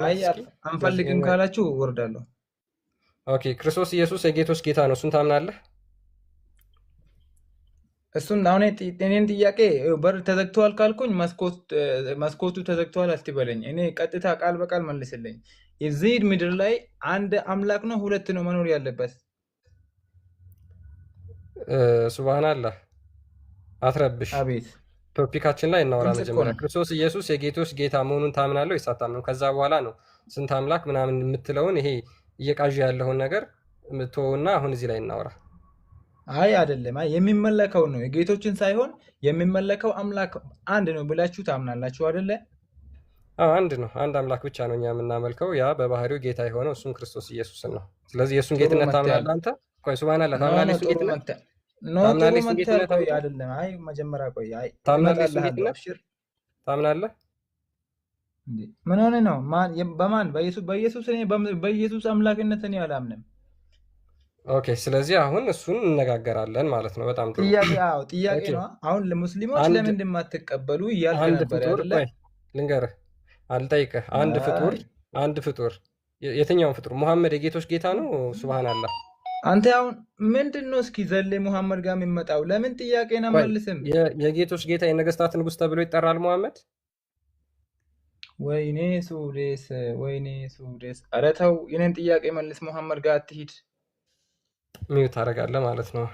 አይ እስኪ አንፈልግም ካላችሁ ወርዳለሁ። ኦኬ ክርስቶስ ኢየሱስ የጌቶች ጌታ ነው፣ እሱን ታምናለህ? እሱን አሁን እኔን ጥያቄ በር ተዘግተዋል ካልኩኝ መስኮቱ ተዘግተዋል አትበለኝ። እኔ ቀጥታ ቃል በቃል መልስልኝ። እዚህ ምድር ላይ አንድ አምላክ ነው ሁለት ነው መኖር ያለበት? ሱብሃንአላህ አትረብሽ። አቤት ቶፒካችን ላይ እናወራ። ግልጽ እኮ መጀመሪያ ነው። ክርስቶስ ኢየሱስ የጌቶች ጌታ መሆኑን ታምናለህ ወይስ አታምንም? ከዛ በኋላ ነው ስንት አምላክ ምናምን የምትለውን ይሄ እየቃዥ ያለውን ነገር ምትወውና አሁን እዚህ ላይ እናወራ። አይ አይደለም፣ አይ የሚመለከው ነው የጌቶችን ሳይሆን የሚመለከው አምላክ አንድ ነው ብላችሁ ታምናላችሁ አይደለ? አንድ ነው፣ አንድ አምላክ ብቻ ነው እኛ የምናመልከው፣ ያ በባህሪው ጌታ የሆነው እሱም ክርስቶስ ኢየሱስን ነው። ስለዚህ የእሱን ጥሩ ጌትነት መታያል። ታምናለህ አንተ? ቆይ ሱብሃንአላህ ኖ ኖ ታምናለህ? የእሱን ጥሩ ጌትነት መታ ኖ ጥሩ ታምናለህ? የእሱን መታያል። ጌትነት ቆይ አንተ አይደለም፣ አይ መጀመሪያ ቆይ፣ አይ ታምናለህ? የእሱን እመጣልሃለሁ። ጌትነት አብሽር። ታምናለህ? እንዴ ምን ሆነ ነው? በማን በኢየሱስ እኔ በኢየሱስ አምላክነት እኔ አላምንም። ኦኬ ስለዚህ አሁን እሱን እነጋገራለን ማለት ነው። በጣም ጥሩ ጥያቄ ጥያቄ ኦኬ። ነው። አሁን ለሙስሊሞች አንድ ለምንድን የማትቀበሉ እያልክ አንድ ነበር ፍጡር አይደለ? ቆይ ልንገርህ፣ አልጠይቅህ። አንድ ፍጡር የትኛውን ፍጡር? ሙሐመድ የጌቶች ጌታ ነው? ሱብሃንአላህ። አንተ አሁን ምንድን ነው እስኪ ዘሌ ሙሐመድ ጋር የሚመጣው? ለምን ጥያቄን ቆይ አመልስም? የጌቶች ጌታ የነገስታት ንጉስ ተብሎ ይጠራል ሙሐመድ? ወይኔ ሱዴስ፣ ወይኔ ሱዴስ። ኧረ ተው የኔን ጥያቄ መልስ። ሙሐመድ ጋር አትሂድ። ሚዩት ታደርጋለህ ማለት ነው።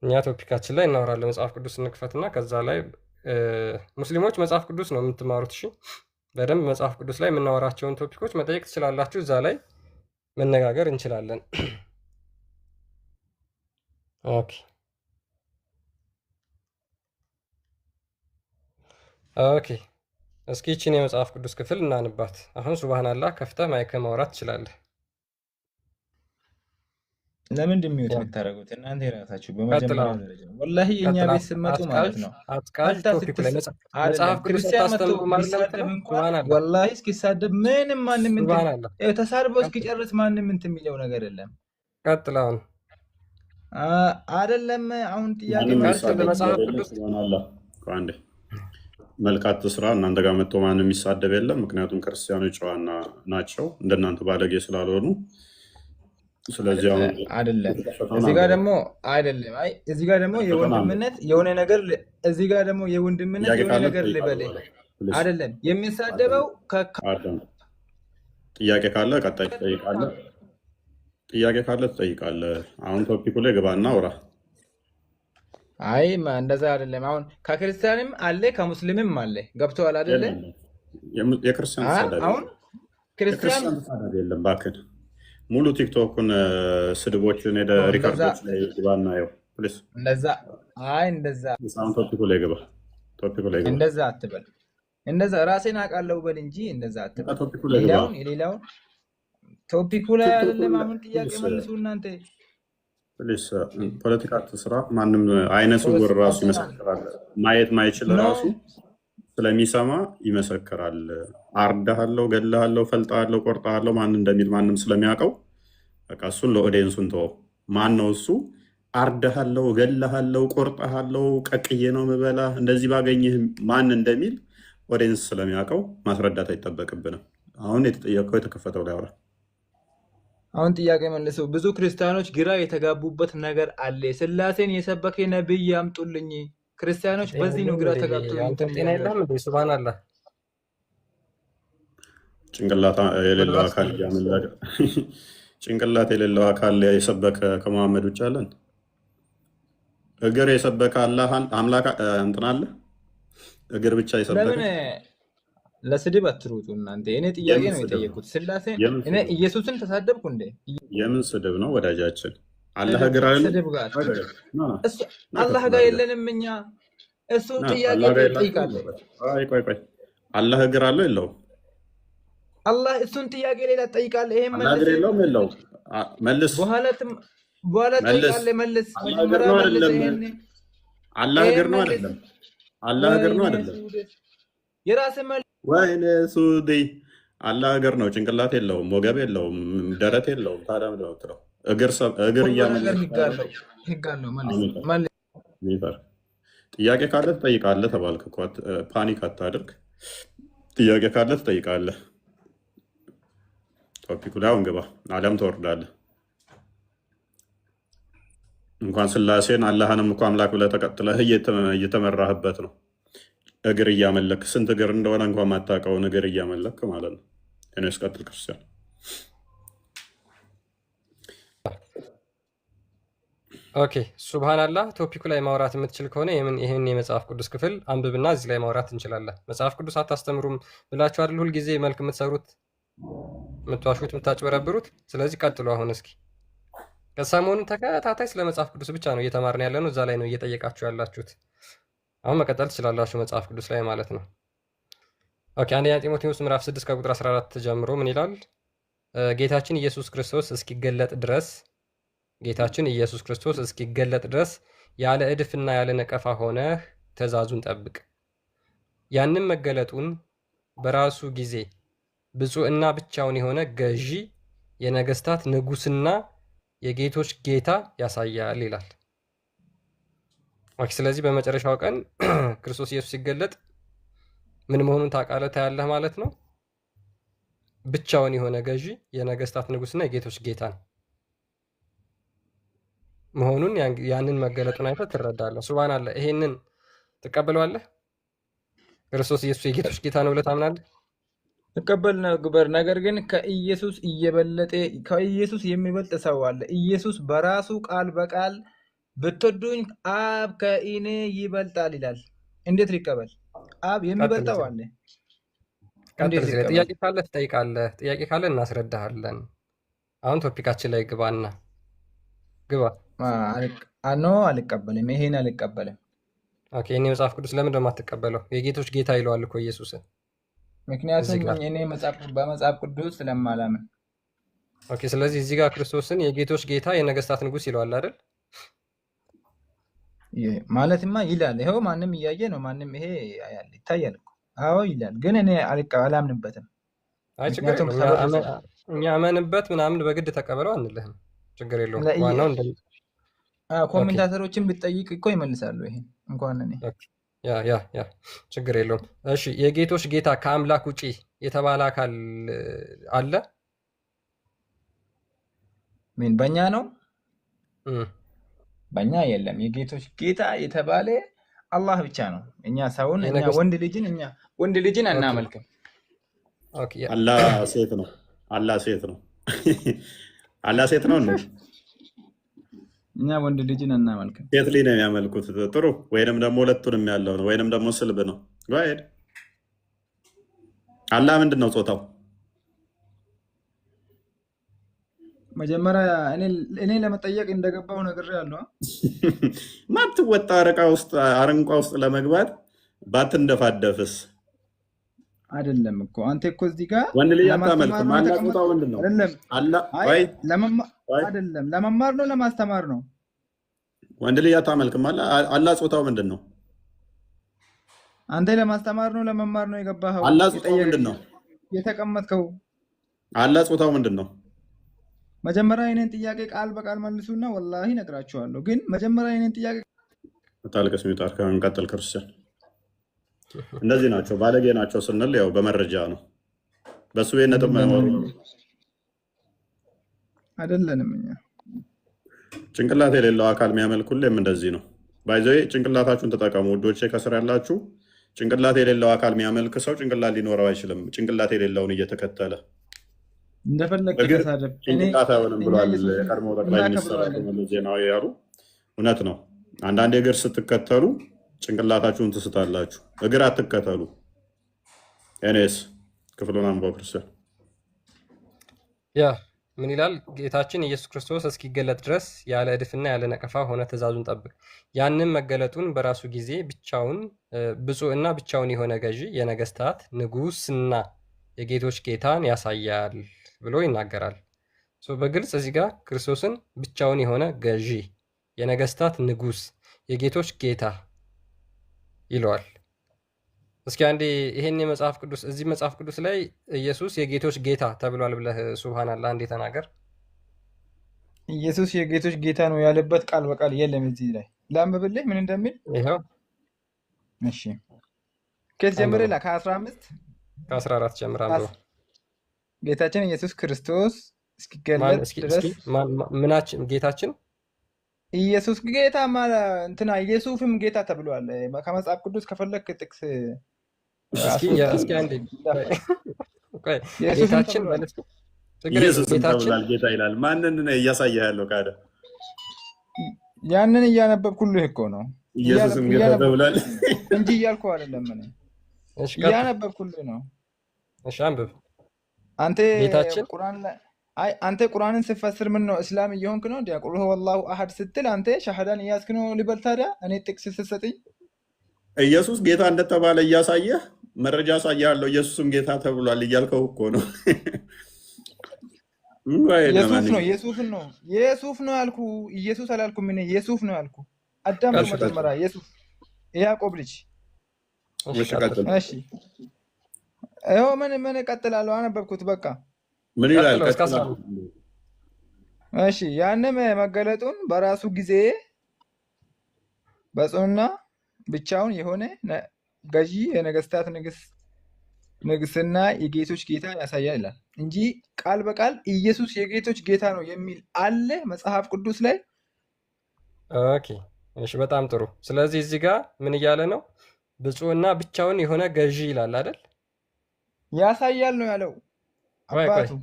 እኛ ቶፒካችን ላይ እናወራለን። መጽሐፍ ቅዱስ እንክፈትና ከዛ ላይ ሙስሊሞች መጽሐፍ ቅዱስ ነው የምትማሩት። እሺ በደንብ መጽሐፍ ቅዱስ ላይ የምናወራቸውን ቶፒኮች መጠየቅ ትችላላችሁ። እዛ ላይ መነጋገር እንችላለን። ኦኬ ኦኬ። እስኪ ይችን የመጽሐፍ ቅዱስ ክፍል እናንባት። አሁን ሱብሃንአላህ ከፍተህ ማይክህ ማውራት ትችላለህ። ለምንድን ሚዩት የምታደርጉት እናንተ የራሳችሁ? በመጀመሪያ ደረጃ ወላሂ የእኛ ቤት ስትመጡ ማለት ነው አጥቃጅ ቶፒክ ላይ መጽሐፍ ቅዱስ ክርስቲያን መጥቶ ታስተምሩ ማለት ቢሳደብ ነው። እንኳን ወላሂ እስኪሳደብ ምንም ማንም ተሳድቦ እስኪጨርስ ማንም እንትን የሚለው ነገር የለም። ቀጥል። አሁን አይደለም አሁን ጥያቄ መጽሐፍ ቅዱስ አንዴ መልካት ስራ እናንተ ጋር መጥቶ ማንም የሚሳደብ የለም። ምክንያቱም ክርስቲያኖች ጨዋና ናቸው እንደናንተ ባለጌ ስላልሆኑ። ስለዚህ አሁን አይደለም እዚህ ጋር ደግሞ አይደለም። አይ እዚህ ጋር ደግሞ የወንድምነት የሆነ ነገር እዚህ ጋር ደግሞ የወንድምነት የሆነ ነገር ልበል አይደለም የሚሳደበው ጥያቄ ካለ ቀጣይ ትጠይቃለህ። ጥያቄ ካለ ትጠይቃለህ። አሁን ቶፒኩ ላይ ግባና አውራ። አይ እንደዛ አይደለም። አሁን ከክርስቲያንም አለ ከሙስሊምም አለ። ገብቶሃል አይደለ? የክርስቲያን ተሳዳቢ አሁን ክርስቲያን ተሳዳቢ የለም። እባክህ ሙሉ ቲክቶክን ስድቦችን ሄደ ሪካርዶች ላይ ግባና ያው ፕሊስ። እንደዛ አይ እንደዛ አሁን ቶፒኩ ላይ ግባ። ቶፒኩ ላይ ግባ። እንደዛ አትበል። እንደዛ ራሴን አውቃለሁ በል እንጂ እንደዛ አትበል። ቶፒኩ ላይ ግባ። የሌላውን ቶፒኩ ላይ አይደለም። አሁን ጥያቄ መልሱ እናንተ ፕሊስ። ፖለቲካ አትስራ። ማንም አይነ ስውር ራሱ ይመሰክራል። ማየት ማይችል ራሱ ስለሚሰማ ይመሰክራል። አርዳሃለሁ፣ ገድልሃለሁ፣ ፈልጣሃለሁ፣ ቆርጣሃለሁ ማን እንደሚል ማንም ስለሚያውቀው በቃ እሱን ለኦዲየንሱን ተወው። ማን ነው እሱ? አርዳሃለሁ፣ ገድልሃለሁ፣ ቆርጣሃለሁ፣ ቀቅዬ ነው ምበላ እንደዚህ ባገኝህ ማን እንደሚል ኦዲየንስ ስለሚያውቀው ማስረዳት አይጠበቅብንም። አሁን የተጠየቀው የተከፈተው ላይ አውራ። አሁን ጥያቄ መልሱ። ብዙ ክርስቲያኖች ግራ የተጋቡበት ነገር አለ። ስላሴን የሰበከ ነብይ ያምጡልኝ። ክርስቲያኖች በዚህ ነው ግራ ተጋብቶ ጤና የለም እንዴ? ሱብሃንአላህ። ጭንቅላት የሌለው አካል ያምላል። ጭንቅላት የሌለው አካል የሰበከ ከመሐመድ ውጭ አለን? እግር የሰበከ አላህ አምላክ እንትን አለ? እግር ብቻ የሰበከ ለስድብ አትሩጡ እናንተ። እኔ ጥያቄ ነው የጠየቁት። ስላሴ እኔ ኢየሱስን ተሳደብኩ እንዴ? የምን ስድብ ነው ወዳጃችን? አላህ እግር አለ? አላህ ጋር የለንም እኛ። እሱ ጥያቄ ይጠይቃል። ቆይ አላህ እግር አለው የለውም? አላህ እሱን ጥያቄ ሌላ ትጠይቃለህ። ይሄን መልስ። እግር የለውም የለውም? መልስ። በኋላ ትጠይቃለህ። መልስ። መጀመሪያ መልስ። ይሄን አላህ እግር ነው አይደለም? አላህ እግር ነው አይደለም? የራስህ መልስ። ወይኔ ሱዲ አላህ እግር ነው፣ ጭንቅላት የለውም፣ ወገብ የለውም፣ ደረት የለውም። ታዲያ ምንድን ነው የምትለው? እግር ጥያቄ ካለ ትጠይቃለህ ተባልክ እኮ። ፓኒክ አታድርግ። ጥያቄ ካለ ትጠይቃለህ። ቶፒኩ ላይ አሁን ግባ። አለም ትወርዳለህ። እንኳን ስላሴን አላህንም እኮ አምላክ ብለህ ተቀጥለህ እየተመራህበት ነው። እግር እያመለክ ስንት እግር እንደሆነ እንኳን ማታውቀውን እግር እያመለክ ማለት ነው። እኔ እስቀጥል ክርስቲያን ኦኬ ሱብሃንአላህ። ቶፒኩ ላይ ማውራት የምትችል ከሆነ ይህን የመጽሐፍ ቅዱስ ክፍል አንብብና እዚህ ላይ ማውራት እንችላለን። መጽሐፍ ቅዱስ አታስተምሩም ብላችሁ አይደል ሁልጊዜ መልክ የምትሰሩት፣ የምትዋሹት፣ የምታጭበረብሩት። ስለዚህ ቀጥሉ። አሁን እስኪ ከሰሞኑን ተከታታይ ስለ መጽሐፍ ቅዱስ ብቻ ነው እየተማርን ያለ ነው። እዛ ላይ ነው እየጠየቃችሁ ያላችሁት። አሁን መቀጠል ትችላላችሁ መጽሐፍ ቅዱስ ላይ ማለት ነው። ኦኬ አንደኛ ጢሞቴዎስ ምዕራፍ 6 ከቁጥር 14 ጀምሮ ምን ይላል? ጌታችን ኢየሱስ ክርስቶስ እስኪገለጥ ድረስ ያለ እድፍና ያለ ነቀፋ ሆነህ ትእዛዙን ጠብቅ። ያንም መገለጡን በራሱ ጊዜ ብፁዕና ብቻውን የሆነ ገዢ፣ የነገስታት ንጉስና የጌቶች ጌታ ያሳያል ይላል። ስለዚህ በመጨረሻው ቀን ክርስቶስ ኢየሱስ ሲገለጥ ምን መሆኑን ታውቃለህ፣ ታያለህ ማለት ነው። ብቻውን የሆነ ገዢ፣ የነገስታት ንጉስና የጌቶች ጌታ ነው መሆኑን ያንን መገለጡን አይተህ ትረዳለህ። ሱብሃንአላህ። ይሄንን ትቀበለዋለህ? ክርስቶስ ኢየሱስ የጌቶች ጌታ ነው ብለህ ታምናለህ? ተቀበል ነበር። ነገር ግን ከኢየሱስ የሚበልጥ ሰው አለ። ኢየሱስ በራሱ ቃል በቃል ብትወዱኝ አብ ከእኔ ይበልጣል ይላል። እንዴት ሊቀበል? አብ የሚበልጠው አለ። ጥያቄ ካለ ትጠይቃለህ። ጥያቄ ካለ እናስረዳሃለን። አሁን ቶፒካችን ላይ ግባና ግባ። ኖ አልቀበልም፣ ይሄን አልቀበልም። ኦኬ እኔ መጽሐፍ ቅዱስ ለምንድን ነው የማትቀበለው? የጌቶች ጌታ ይለዋል እኮ ኢየሱስን። ምክንያቱም እኔ በመጽሐፍ ቅዱስ ስለማላምን። ኦኬ ስለዚህ እዚህ ጋር ክርስቶስን የጌቶች ጌታ የነገስታት ንጉስ ይለዋል አይደል? ማለትማ ይላል። ይኸው ማንም እያየ ነው። ማንም ይሄ ይታያል እኮ። አዎ ይላል፣ ግን እኔ አላምንበትም። አይ ችግር የለውም። እኛ አመንበት ምናምን በግድ ተቀበለው አንልህም። ችግር የለውም። ዋናው ኮሜንታተሮችን ብትጠይቅ እኮ ይመልሳሉ። ይሄን እንኳን እኔ ያ ችግር የለውም። እሺ የጌቶች ጌታ ከአምላክ ውጪ የተባለ አካል አለ? ምን በእኛ ነው? በእኛ የለም። የጌቶች ጌታ የተባለ አላህ ብቻ ነው። እኛ ሰውን ወንድ ልጅን አናመልክም። አላህ ሴት ነው። አላህ ሴት ነው። አላህ ሴት ነው እንዴ? እኛ ወንድ ልጅን አናመልክም። ሴት ልጅ ነው የሚያመልኩት። ጥሩ። ወይንም ደግሞ ሁለቱንም ያለው ነው፣ ወይንም ደግሞ ስልብ ነው። ጋይድ አላህ ምንድን ነው ጾታው? መጀመሪያ እኔ ለመጠየቅ እንደገባው ነገር ያለው ማትወጣ አረንቋ ውስጥ ለመግባት ባትንደፋደፍስ? አይደለም እኮ አንተ እኮ እዚህ ጋር ወንድ ልጅ አታመልክም። አላህ ጾታው ምንድን ነው? አይደለም ለመማር ነው ለማስተማር ነው? ወንድ ልጅ አታመልክም። አላህ ጾታው ምንድን ነው? አንተ ለማስተማር ነው ለመማር ነው የገባኸው? አላህ ጾታው ምንድን ነው የተቀመጥከው? አላህ ጾታው ምንድን ነው? መጀመሪያ የኔን ጥያቄ ቃል በቃል መልሱና ወላሂ እነግራችኋለሁ። ግን መጀመሪያ የኔን ጥያቄ ታልቀስ ሚጣር ከእንቀጥል ክርስቲያን እንደዚህ ናቸው፣ ባለጌ ናቸው ስንል ያው በመረጃ ነው። በሱ ነጥብ ማይወሩ አይደለንም። እኛ ጭንቅላት የሌለው አካል የሚያመልክ ሁሌም እንደዚህ ነው። ባይዘይ ጭንቅላታችሁን ተጠቀሙ ውዶቼ። ከስር ያላችሁ ጭንቅላት የሌለው አካል የሚያመልክ ሰው ጭንቅላት ሊኖረው አይችልም። ጭንቅላት የሌለውን እየተከተለ እንደፈለገ ተሳደብ ጭንቅላት አይሆንም ብሏል የቀድሞ ጠቅላይ ሚኒስትር መለስ ዜናዊ ያሉ። እውነት ነው። አንዳንድ እግር ስትከተሉ ጭንቅላታችሁን ትስታላችሁ። እግር አትከተሉ። ኤኔስ ክፍሉን አንብበው ክርስቲያን። ያ ምን ይላል? ጌታችን ኢየሱስ ክርስቶስ እስኪገለጥ ድረስ ያለ እድፍና ያለ ነቀፋ ሆነ ትእዛዙን ጠብቅ። ያንም መገለጡን በራሱ ጊዜ ብቻውን ብፁዕና ብቻውን የሆነ ገዢ፣ የነገስታት ንጉስና የጌቶች ጌታን ያሳያል ብሎ ይናገራል። በግልጽ እዚህ ጋር ክርስቶስን ብቻውን የሆነ ገዢ፣ የነገስታት ንጉስ፣ የጌቶች ጌታ ይለዋል። እስኪ አንዴ ይሄን የመጽሐፍ ቅዱስ እዚህ መጽሐፍ ቅዱስ ላይ ኢየሱስ የጌቶች ጌታ ተብሏል ብለህ ሱብሃንአላህ አንዴ ተናገር። ኢየሱስ የጌቶች ጌታ ነው ያለበት ቃል በቃል የለም። እዚህ ላይ ላንብብልህ ምን እንደሚል። ይሄው እሺ ከዚህ ጀምሬ ከ15 ከ14 ጀምር አንብበው። ጌታችን ኢየሱስ ክርስቶስ እስኪገለጥ ድረስ ምናችን ጌታችን ኢየሱስ ጌታ እንትና ኢየሱስም ጌታ ተብሏል። ከመጽሐፍ ቅዱስ ከፈለክ ጥቅስ እስኪ አንዴ ጌታችን ማለት ነው። ኢየሱስም ተብሏል ጌታ ይላል። ማንን እያሳየህ ያለው ካደ? ያንን እያነበብኩልህ እኮ ነው። ኢየሱስም ጌታ ተብሏል እንጂ እያልኩ አይደለም። እኔ እያነበብኩልህ ነው። እሺ አንብብ። አንተ ጌታችን ቁርአን ላይ አንተ ቁርአንን ስትፈስር ምን ነው እስላም እየሆንክ ነው? ቁል ሁወ አላሁ አሐድ ስትል አንተ ሻሃዳን እያዝክ ነው ልበል ታዲያ? እኔ ጥቅስ ስትሰጥኝ ኢየሱስ ጌታ እንደተባለ እያሳየህ መረጃ አሳያለሁ። ኢየሱስም ጌታ ተብሏል እያልከው እኮ ነው። ኢየሱስ ነው ያልኩ። ኢየሱስ አላልኩም። እኔ ኢየሱስ ነው ያልኩ። አዳም መጀመሪያ ኢየሱስ ያዕቆብ ልጅ። እሺ ይኸው ምን እቀጥላለሁ? አነበብኩት በቃ ምን ይላል? እሺ ያንም መገለጡን በራሱ ጊዜ በጽኑና ብቻውን የሆነ ገዢ የነገስታት ንግስና የጌቶች ጌታ ያሳያል ይላል እንጂ ቃል በቃል ኢየሱስ የጌቶች ጌታ ነው የሚል አለ መጽሐፍ ቅዱስ ላይ። ኦኬ እሺ፣ በጣም ጥሩ። ስለዚህ እዚህ ጋር ምን እያለ ነው? ብፁዕና ብቻውን የሆነ ገዢ ይላል አይደል? ያሳያል ነው ያለው።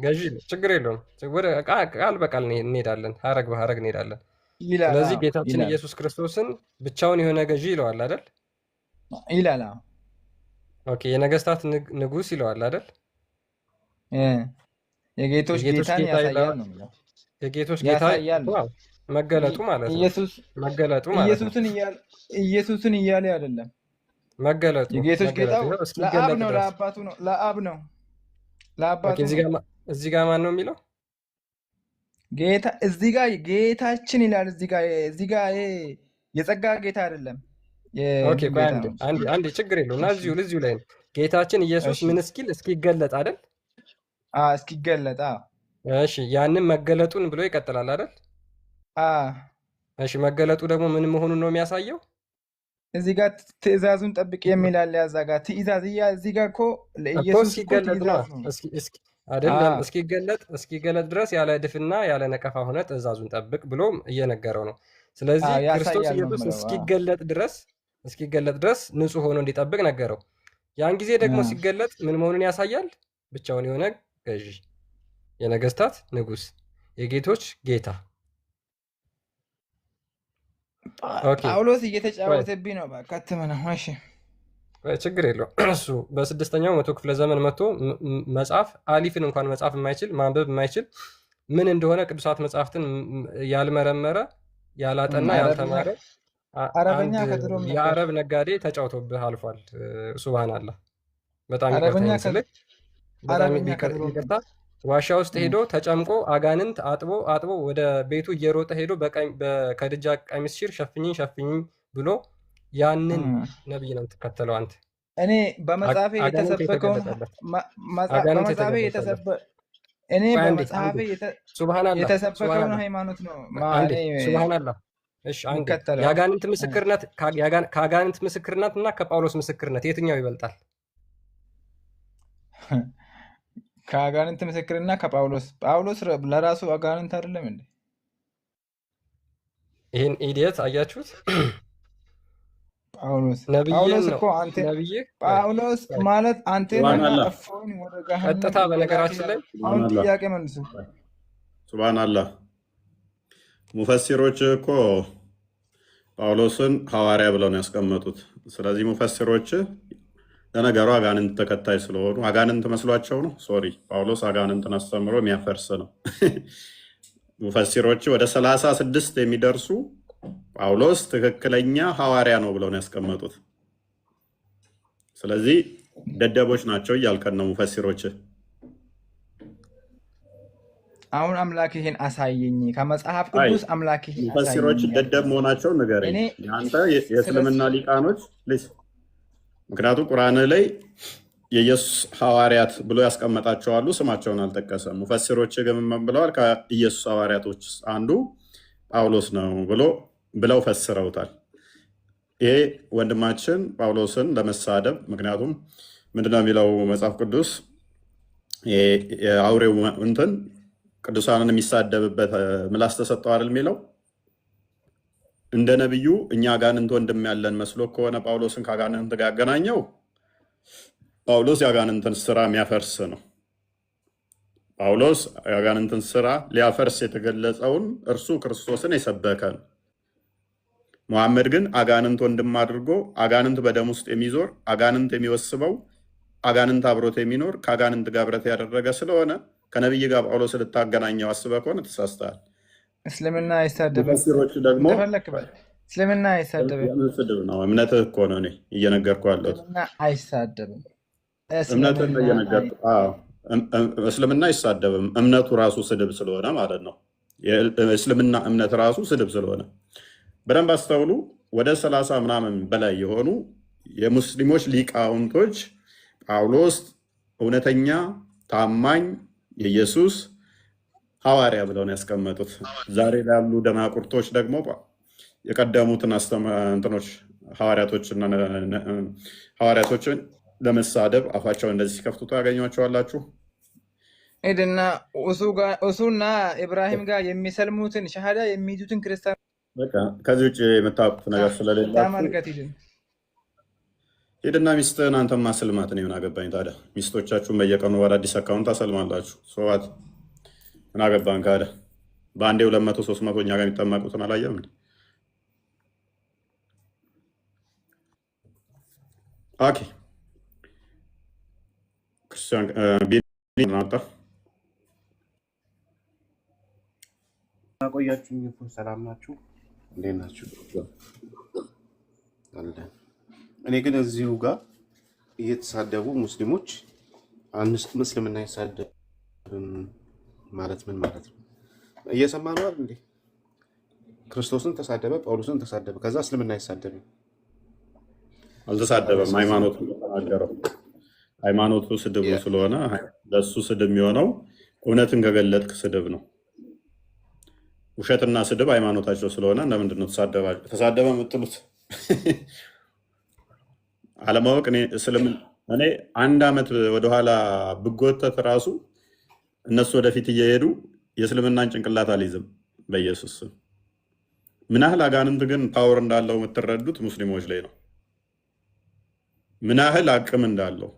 ገዢ ችግር የለውም። ቃል በቃል እንሄዳለን፣ ሀረግ በሀረግ እንሄዳለን። ስለዚህ ጌታችን ኢየሱስ ክርስቶስን ብቻውን የሆነ ገዢ ይለዋል አይደል? ይላል። ኦኬ የነገስታት ንጉስ ይለዋል አይደል? የጌቶች ጌታን ያሳያል ነው የሚለው። የጌቶች ጌታ መገለጡ ማለት ነው። መገለጡ ማለት ነው። ኢየሱስን እያለ አይደለም መገለጡ። የጌቶች ጌታው ለአብ ነው፣ ለአባቱ ነው፣ ለአብ ነው፣ ለአባቱ። እዚህ ጋር ማን ነው የሚለው? ጌታ እዚህ ጋር ጌታችን ይላል። እዚህ ጋር የጸጋ ጌታ አይደለም። ኦኬ አንዴ ችግር የለውም እና እዚሁ ላይ ነው ጌታችን ኢየሱስ ምን እስኪገለጥ አይደል? እስኪገለጥ። እሺ ያንን መገለጡን ብሎ ይቀጥላል አይደል? እሺ መገለጡ ደግሞ ምን መሆኑን ነው የሚያሳየው? እዚህ ጋር ትእዛዙን ጠብቅ የሚል አለ። ያዛ ጋር ትእዛዝ እዚህ ጋር እኮ ለኢየሱስ ሲገለጥ ነው አይደለም? እስኪገለጥ ድረስ ያለ ድፍና ያለ ነቀፋ ሆነ ትእዛዙን ጠብቅ ብሎ እየነገረው ነው። ስለዚህ ክርስቶስ ኢየሱስ እስኪገለጥ ድረስ ንጹሕ ሆኖ እንዲጠብቅ ነገረው። ያን ጊዜ ደግሞ ሲገለጥ ምን መሆኑን ያሳያል? ብቻውን የሆነ ገዢ፣ የነገስታት ንጉስ፣ የጌቶች ጌታ። ጳውሎስ እየተጫወተብኝ ነው። እሺ ችግር የለው። እሱ በ6ኛው መቶ ክፍለ ዘመን መጥቶ መጽሐፍ አሊፍን እንኳን መጽሐፍ የማይችል ማንበብ የማይችል ምን እንደሆነ ቅዱሳት መጽሐፍትን ያልመረመረ ያላጠና ያልተማረ የአረብ ነጋዴ ተጫውቶብህ አልፏል። ሱብሃንአላህ። በጣም ይቅርታ። ዋሻ ውስጥ ሄዶ ተጨምቆ አጋንንት አጥቦ ወደ ቤቱ እየሮጠ ሄዶ ከድጃ ቀሚስ ሲር ሸፍኝኝ ብሎ ያንን ነብይ ነው የምትከተለው አንተ። እኔ በመጽሐፌ የተሰበከውን ሃይማኖት ነው። ሱብሃንአላህ። እሺ አንዴ ከአጋንንት ምስክርነት እና ከጳውሎስ ምስክርነት የትኛው ይበልጣል? ከአጋንንት ምስክርና ከጳውሎስ ለራሱ አጋንንት አይደለም እንዴ? ይህን ኢዲየት አያችሁት? ጳውሎስ እኮ አንተ ጳውሎስ ማለት አንተ ቀጥታ። በነገራችን ላይ አሁን ጥያቄ መልሱ። ሱብሃንአላህ። ሙፈሲሮች እኮ ጳውሎስን ሐዋርያ ብለው ነው ያስቀመጡት። ስለዚህ ሙፈሲሮች ለነገሩ አጋንንት ተከታይ ስለሆኑ አጋንንት መስሏቸው ነው። ሶሪ ጳውሎስ አጋንንትን አስተምሮ የሚያፈርስ ነው። ሙፈሲሮች ወደ 36 የሚደርሱ ጳውሎስ ትክክለኛ ሐዋርያ ነው ብለው ነው ያስቀመጡት። ስለዚህ ደደቦች ናቸው እያልከን ነው ሙፈሲሮች። አሁን አምላክ ይሄን አሳየኝ ከመጽሐፍ ቅዱስ አምላክ ይሄን ሙፈሲሮች ደደብ መሆናቸው ንገረኝ አንተ የእስልምና ሊቃኖች ልጅ። ምክንያቱም ቁርአን ላይ የኢየሱስ ሐዋርያት ብሎ ያስቀመጣቸው አሉ፣ ስማቸውን አልጠቀሰም። ሙፈሲሮች ግን ምን ብለዋል? ከኢየሱስ ሐዋርያቶች አንዱ ጳውሎስ ነው ብለው ፈስረውታል። ይሄ ወንድማችን ጳውሎስን ለመሳደብ፣ ምክንያቱም ምንድነው የሚለው መጽሐፍ ቅዱስ? የአውሬው እንትን ቅዱሳንን የሚሳደብበት ምላስ ተሰጠው አይደል የሚለው። እንደ ነቢዩ እኛ አጋንንት ወንድም ያለን መስሎ ከሆነ ጳውሎስን ከአጋንንት ጋር ያገናኘው፣ ጳውሎስ የአጋንንትን ስራ የሚያፈርስ ነው። ጳውሎስ የአጋንንትን ስራ ሊያፈርስ የተገለጸውን እርሱ ክርስቶስን የሰበከ ነው። መሐመድ ግን አጋንንት ወንድም አድርጎ አጋንንት በደም ውስጥ የሚዞር አጋንንት የሚወስበው አጋንንት አብሮት የሚኖር ከአጋንንት ጋር ብረት ያደረገ ስለሆነ ከነቢይ ጋር ጳውሎስ ልታገናኘው አስበህ ከሆነ ተሳስተሃል። እስልምና አይሳደብም። ሙፈሲሮች ደግሞ እንደፈለክ በል። እስልምና አይሳደብም። የምን ስድብ ነው? እምነትህ እኮ ነው እኔ እየነገርኩህ ያለሁት። እስልምና አይሳደብም። እምነትህን ነው እስልምና እየነገርኩህ። እስልምና አይሳደብም። እምነቱ ራሱ ስድብ ስለሆነ ማለት ነው። የእስልምና እምነት ራሱ ስድብ ስለሆነ በደንብ አስተውሉ። ወደ 30 ምናምን በላይ የሆኑ የሙስሊሞች ሊቃውንቶች ጳውሎስ እውነተኛ ታማኝ የኢየሱስ ሐዋርያ ብለው ነው ያስቀመጡት። ዛሬ ላሉ ደናቁርቶች ደግሞ የቀደሙትን እንትኖች ሐዋርያቶችን ለመሳደብ አፋቸውን እንደዚህ ሲከፍቱ ታገኟቸዋላችሁ። ሄድና እሱና ኢብራሂም ጋር የሚሰልሙትን ሸሃዳ የሚይዙትን ክርስቲያን በቃ ከዚህ ውጭ የምታውቁት ነገር ስለሌላችሁ ተመልከት። ሂድና ሚስትህን አንተማ ስልማት ነው። ምን አገባኝ ታዲያ? ሚስቶቻችሁን በየቀኑ ወደ አዲስ አካውንት ታሰልማላችሁ። ሰዋት ምን አገባን ካለ በአንዴ 200 300 እኛ ጋር የሚጠመቁትን አላየም እንዴ? ኦኬ ክርስቲያን ቢናጣ ቆያችሁ። ሰላም ናችሁ? እንዴት ናችሁ? አለ። እኔ ግን እዚሁ ጋር እየተሳደቡ ሙስሊሞች ምስልምና አይሳደብም ማለት ምን ማለት ነው? እየሰማ ነው አይደል እንዴ? ክርስቶስን ተሳደበ፣ ጳውሎስን ተሳደበ፣ ከዛ እስልምና አይሳደብም። አልተሳደበም። ሃይማኖቱ ተናገረው። ሃይማኖቱ ስድቡ ስለሆነ ለሱ ስድብ የሚሆነው እውነትን ከገለጥክ ስድብ ነው። ውሸትና ስድብ ሃይማኖታቸው ስለሆነ ለምንድን ነው ተሳደበ የምትሉት? አለማወቅ። እኔ 1 ዓመት ወደኋላ ብጎተት ራሱ እነሱ ወደፊት እየሄዱ የእስልምናን ጭንቅላት አልይዝም በኢየሱስ ስም። ምን ያህል አጋንንት ግን ፓወር እንዳለው የምትረዱት ሙስሊሞች ላይ ነው። ምን ያህል አቅም እንዳለው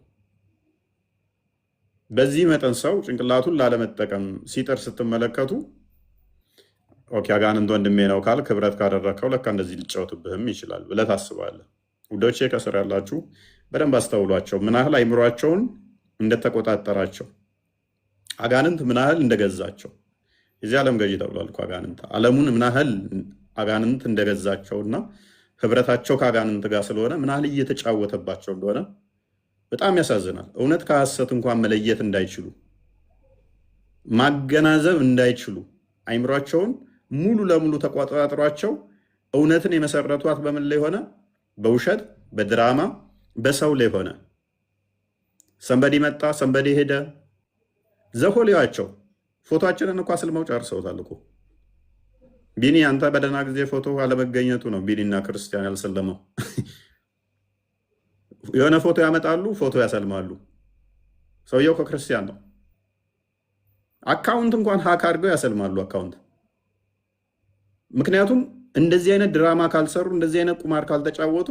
በዚህ መጠን ሰው ጭንቅላቱን ላለመጠቀም ሲጥር ስትመለከቱ፣ ኦኬ አጋንንት ወንድሜ ነው ካል ክብረት ካደረግከው ለካ እንደዚህ ሊጫወትብህም ይችላል ብለህ ታስባለህ። ውዶቼ ከስር ያላችሁ በደንብ አስተውሏቸው፣ ምን ያህል አይምሯቸውን እንደተቆጣጠራቸው፣ አጋንንት ምን ያህል እንደገዛቸው። የዚህ ዓለም ገዢ ተብሏል እኮ አጋንንት። ዓለሙን ምን ያህል አጋንንት እንደገዛቸውና ህብረታቸው ከአጋንንት ጋር ስለሆነ ምን ያህል እየተጫወተባቸው እንደሆነ በጣም ያሳዝናል። እውነት ከሐሰት እንኳን መለየት እንዳይችሉ፣ ማገናዘብ እንዳይችሉ፣ አይምሯቸውን ሙሉ ለሙሉ ተቆጣጥሯቸው እውነትን የመሰረቷት በምን ላይ ሆነ? በውሸት፣ በድራማ፣ በሰው ላይ ሆነ። ሰንበዲ መጣ፣ ሰንበዲ ሄደ። ዘሆሊዋቸው ፎቶችንን እኳ ስልመው ጨርሰውታል እኮ። ቢኒ አንተ በደህና ጊዜ ፎቶ አለመገኘቱ ነው ቢኒና ክርስቲያን ያልሰለመው። የሆነ ፎቶ ያመጣሉ፣ ፎቶ ያሰልማሉ። ሰውየው ከክርስቲያን ነው። አካውንት እንኳን ሀክ አድርገው ያሰልማሉ አካውንት። ምክንያቱም እንደዚህ አይነት ድራማ ካልሰሩ፣ እንደዚህ አይነት ቁማር ካልተጫወቱ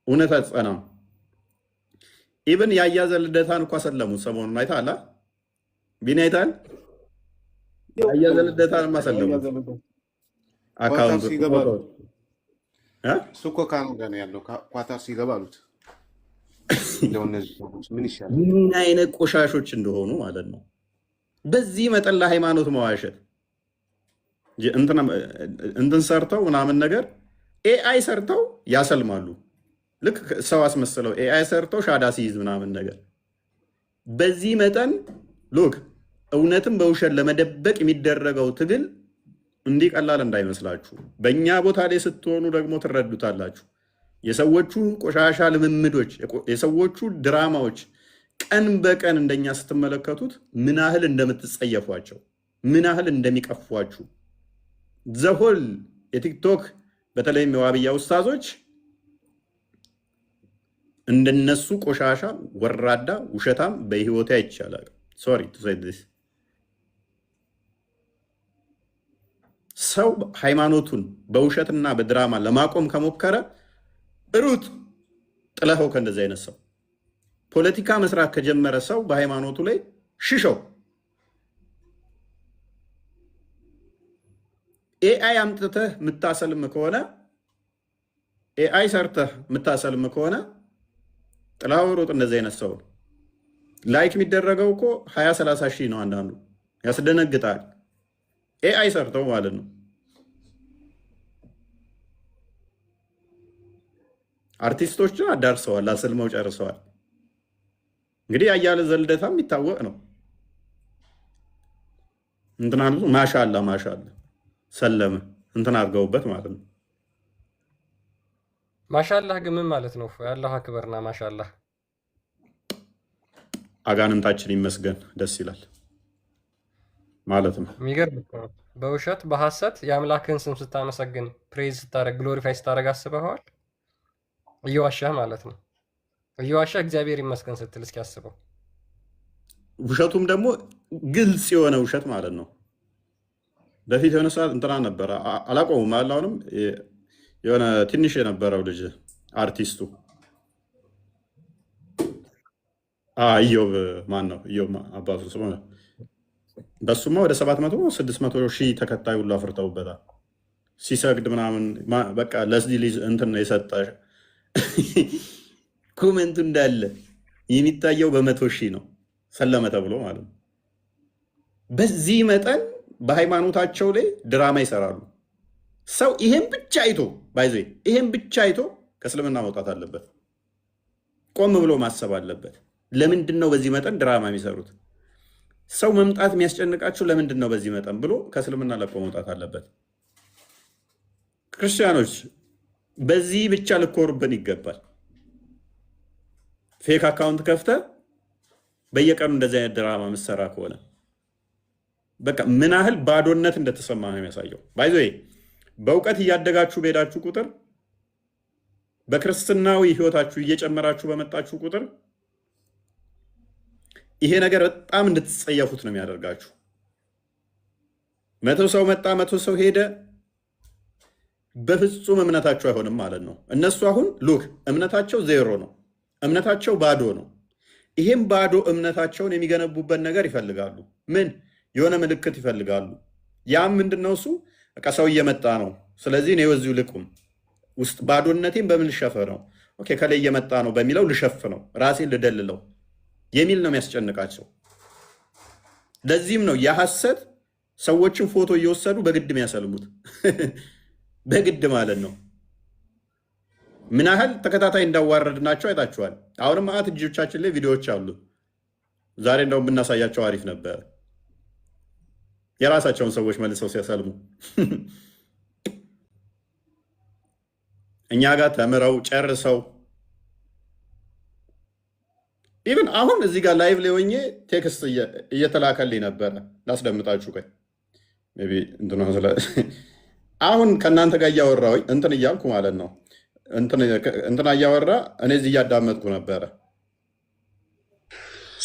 እውነት አትጸናም። ኢብን ያያዘ ልደታን እኳ ሰለሙት ሰሞኑን። አይተሃል ቢኒ? አይተሃል? ያያዘ ልደታን ማሰለሙት አካውንት። እሱ እኮ ካናዳ ነው ያለው። ኳታር ሲገባ አሉት ምን ይሻላል? ምን አይነት ቆሻሾች እንደሆኑ ማለት ነው። በዚህ መጠን ለሃይማኖት መዋሸት እንትን ሰርተው ምናምን ነገር ኤአይ ሰርተው ያሰልማሉ። ልክ ሰው አስመስለው ኤአይ ሰርተው ሻዳ ሲይዝ ምናምን ነገር። በዚህ መጠን ሉክ እውነትን በውሸት ለመደበቅ የሚደረገው ትግል እንዲህ ቀላል እንዳይመስላችሁ። በእኛ ቦታ ላይ ስትሆኑ ደግሞ ትረዱታላችሁ። የሰዎቹ ቆሻሻ ልምምዶች፣ የሰዎቹ ድራማዎች ቀን በቀን እንደኛ ስትመለከቱት ምን ያህል እንደምትጸየፏቸው፣ ምን ያህል እንደሚቀፏችሁ። ዘሆል የቲክቶክ በተለይም የዋብያ ውስታዞች እንደነሱ ቆሻሻ ወራዳ ውሸታም በህይወቴ አይቻላል። ሶሪ ቱ ሴይ ዲስ። ሰው ሃይማኖቱን በውሸትና በድራማ ለማቆም ከሞከረ ሩት ጥለኸው ከእንደዚህ አይነት ሰው ፖለቲካ መስራት ከጀመረ ሰው በሃይማኖቱ ላይ ሽሸው። ኤአይ አምጥተህ የምታሰልም ከሆነ ኤአይ ሰርተህ የምታሰልም ከሆነ ጥላው ሮጥ። እንደዚህ አይነት ሰው ላይክ የሚደረገው እኮ 20-30 ሺህ ነው። አንዳንዱ ያስደነግጣል። ኤአይ ሰርተው ማለት ነው። አርቲስቶችን አዳርሰዋል፣ አስልመው ጨርሰዋል። እንግዲህ አያለ ዘልደታ የሚታወቅ ነው። እንትና ማሻላ ሰለመ እንትን አድርገውበት ማለት ነው። ማሻላህ ግን ምን ማለት ነው? ያላህ አክበርና ማሻላህ አጋንንታችን ይመስገን ደስ ይላል ማለት ነው። የሚገርም ነው። በውሸት በሐሰት የአምላክህን ስም ስታመሰግን ፕሬዝ ስታደርግ ግሎሪፋይ ስታደርግ አስበኸዋል? እየዋሻህ ማለት ነው። እየዋሻህ እግዚአብሔር ይመስገን ስትል እስኪ አስበው። ውሸቱም ደግሞ ግልጽ የሆነ ውሸት ማለት ነው። በፊት የሆነ ሰዓት እንትና ነበረ አላቆሙም አለ። አሁንም የሆነ ትንሽ የነበረው ልጅ አርቲስቱ ኢዮብ ማን ነው? ኢዮብ አባቱ ስሙ። በሱማ ወደ 700-600 ሺህ ተከታይ ሁሉ አፍርተውበታል። ሲሰግድ ምናምን በቃ ለዚህ ልጅ እንትን ነው የሰጠ ኮሜንቱ እንዳለ የሚታየው በ100 ሺህ ነው ሰለመ ተብሎ ማለት ነው። በዚህ መጠን በሃይማኖታቸው ላይ ድራማ ይሰራሉ። ሰው ይሄን ብቻ አይቶ ባይዘ ይሄን ብቻ አይቶ ከእስልምና መውጣት አለበት። ቆም ብሎ ማሰብ አለበት። ለምንድን ነው በዚህ መጠን ድራማ የሚሰሩት? ሰው መምጣት የሚያስጨንቃቸው ለምንድን ነው በዚህ መጠን ብሎ ከእስልምና ለቆ መውጣት አለበት። ክርስቲያኖች በዚህ ብቻ ልኮሩብን ይገባል። ፌክ አካውንት ከፍተ በየቀኑ እንደዚህ አይነት ድራማ ምሰራ ከሆነ በቃ ምን ያህል ባዶነት እንደተሰማ ነው የሚያሳየው። ባይዘ በእውቀት እያደጋችሁ በሄዳችሁ ቁጥር በክርስትናዊ ህይወታችሁ እየጨመራችሁ በመጣችሁ ቁጥር ይሄ ነገር በጣም እንድትጸየፉት ነው የሚያደርጋችሁ። 100 ሰው መጣ 100 ሰው ሄደ፣ በፍጹም እምነታችሁ አይሆንም ማለት ነው። እነሱ አሁን ሉክ እምነታቸው ዜሮ ነው፣ እምነታቸው ባዶ ነው። ይሄም ባዶ እምነታቸውን የሚገነቡበት ነገር ይፈልጋሉ። ምን የሆነ ምልክት ይፈልጋሉ። ያም ምንድነው? እሱ በቃ ሰው እየመጣ ነው፣ ስለዚህ እኔ ወዚሁ ልቁም፣ ውስጥ ባዶነቴን በምን ልሸፍነው? ኦኬ ከላይ እየመጣ ነው በሚለው ልሸፍነው፣ ራሴን ልደልለው የሚል ነው የሚያስጨንቃቸው። ለዚህም ነው የሐሰት ሰዎችን ፎቶ እየወሰዱ በግድ የሚያሰልሙት በግድ ማለት ነው። ምን ያህል ተከታታይ እንዳዋረድናቸው አይታችኋል። አሁንም ማአት እጆቻችን ላይ ቪዲዮዎች አሉ። ዛሬ እንደውም ብናሳያቸው አሪፍ ነበር። የራሳቸውን ሰዎች መልሰው ሲያሰልሙ እኛ ጋር ተምረው ጨርሰው ኢቭን አሁን እዚህ ጋር ላይቭ ላይ ሆኜ ቴክስት እየተላከልኝ ነበረ። ላስደምጣችሁ ቆይ ሜይ ቢ አሁን ከእናንተ ጋር እያወራሁኝ እንትን እያልኩ ማለት ነው። እንትና እያወራ እኔ እዚህ እያዳመጥኩ ነበረ።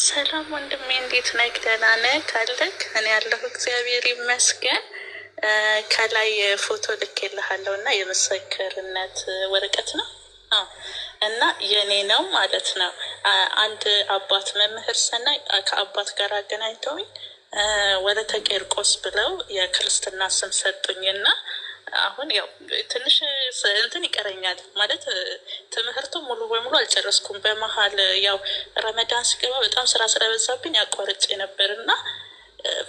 ሰላም ወንድሜ፣ እንዴት ነህ? ደህና ነህ? ካለክ እኔ ያለሁ እግዚአብሔር ይመስገን። ከላይ ፎቶ ልኬልሃለሁ እና የምስክርነት ወረቀት ነው እና የኔ ነው ማለት ነው። አንድ አባት መምህር ሰናይ ከአባት ጋር አገናኝተውኝ ወለተ ቂርቆስ ብለው የክርስትና ስም ሰጡኝና አሁን ያው ትንሽ እንትን ይቀረኛል ማለት ትምህርቱ ሙሉ በሙሉ አልጨረስኩም። በመሀል ያው ረመዳን ሲገባ በጣም ስራ ስለበዛብኝ አቋርጬ ነበርና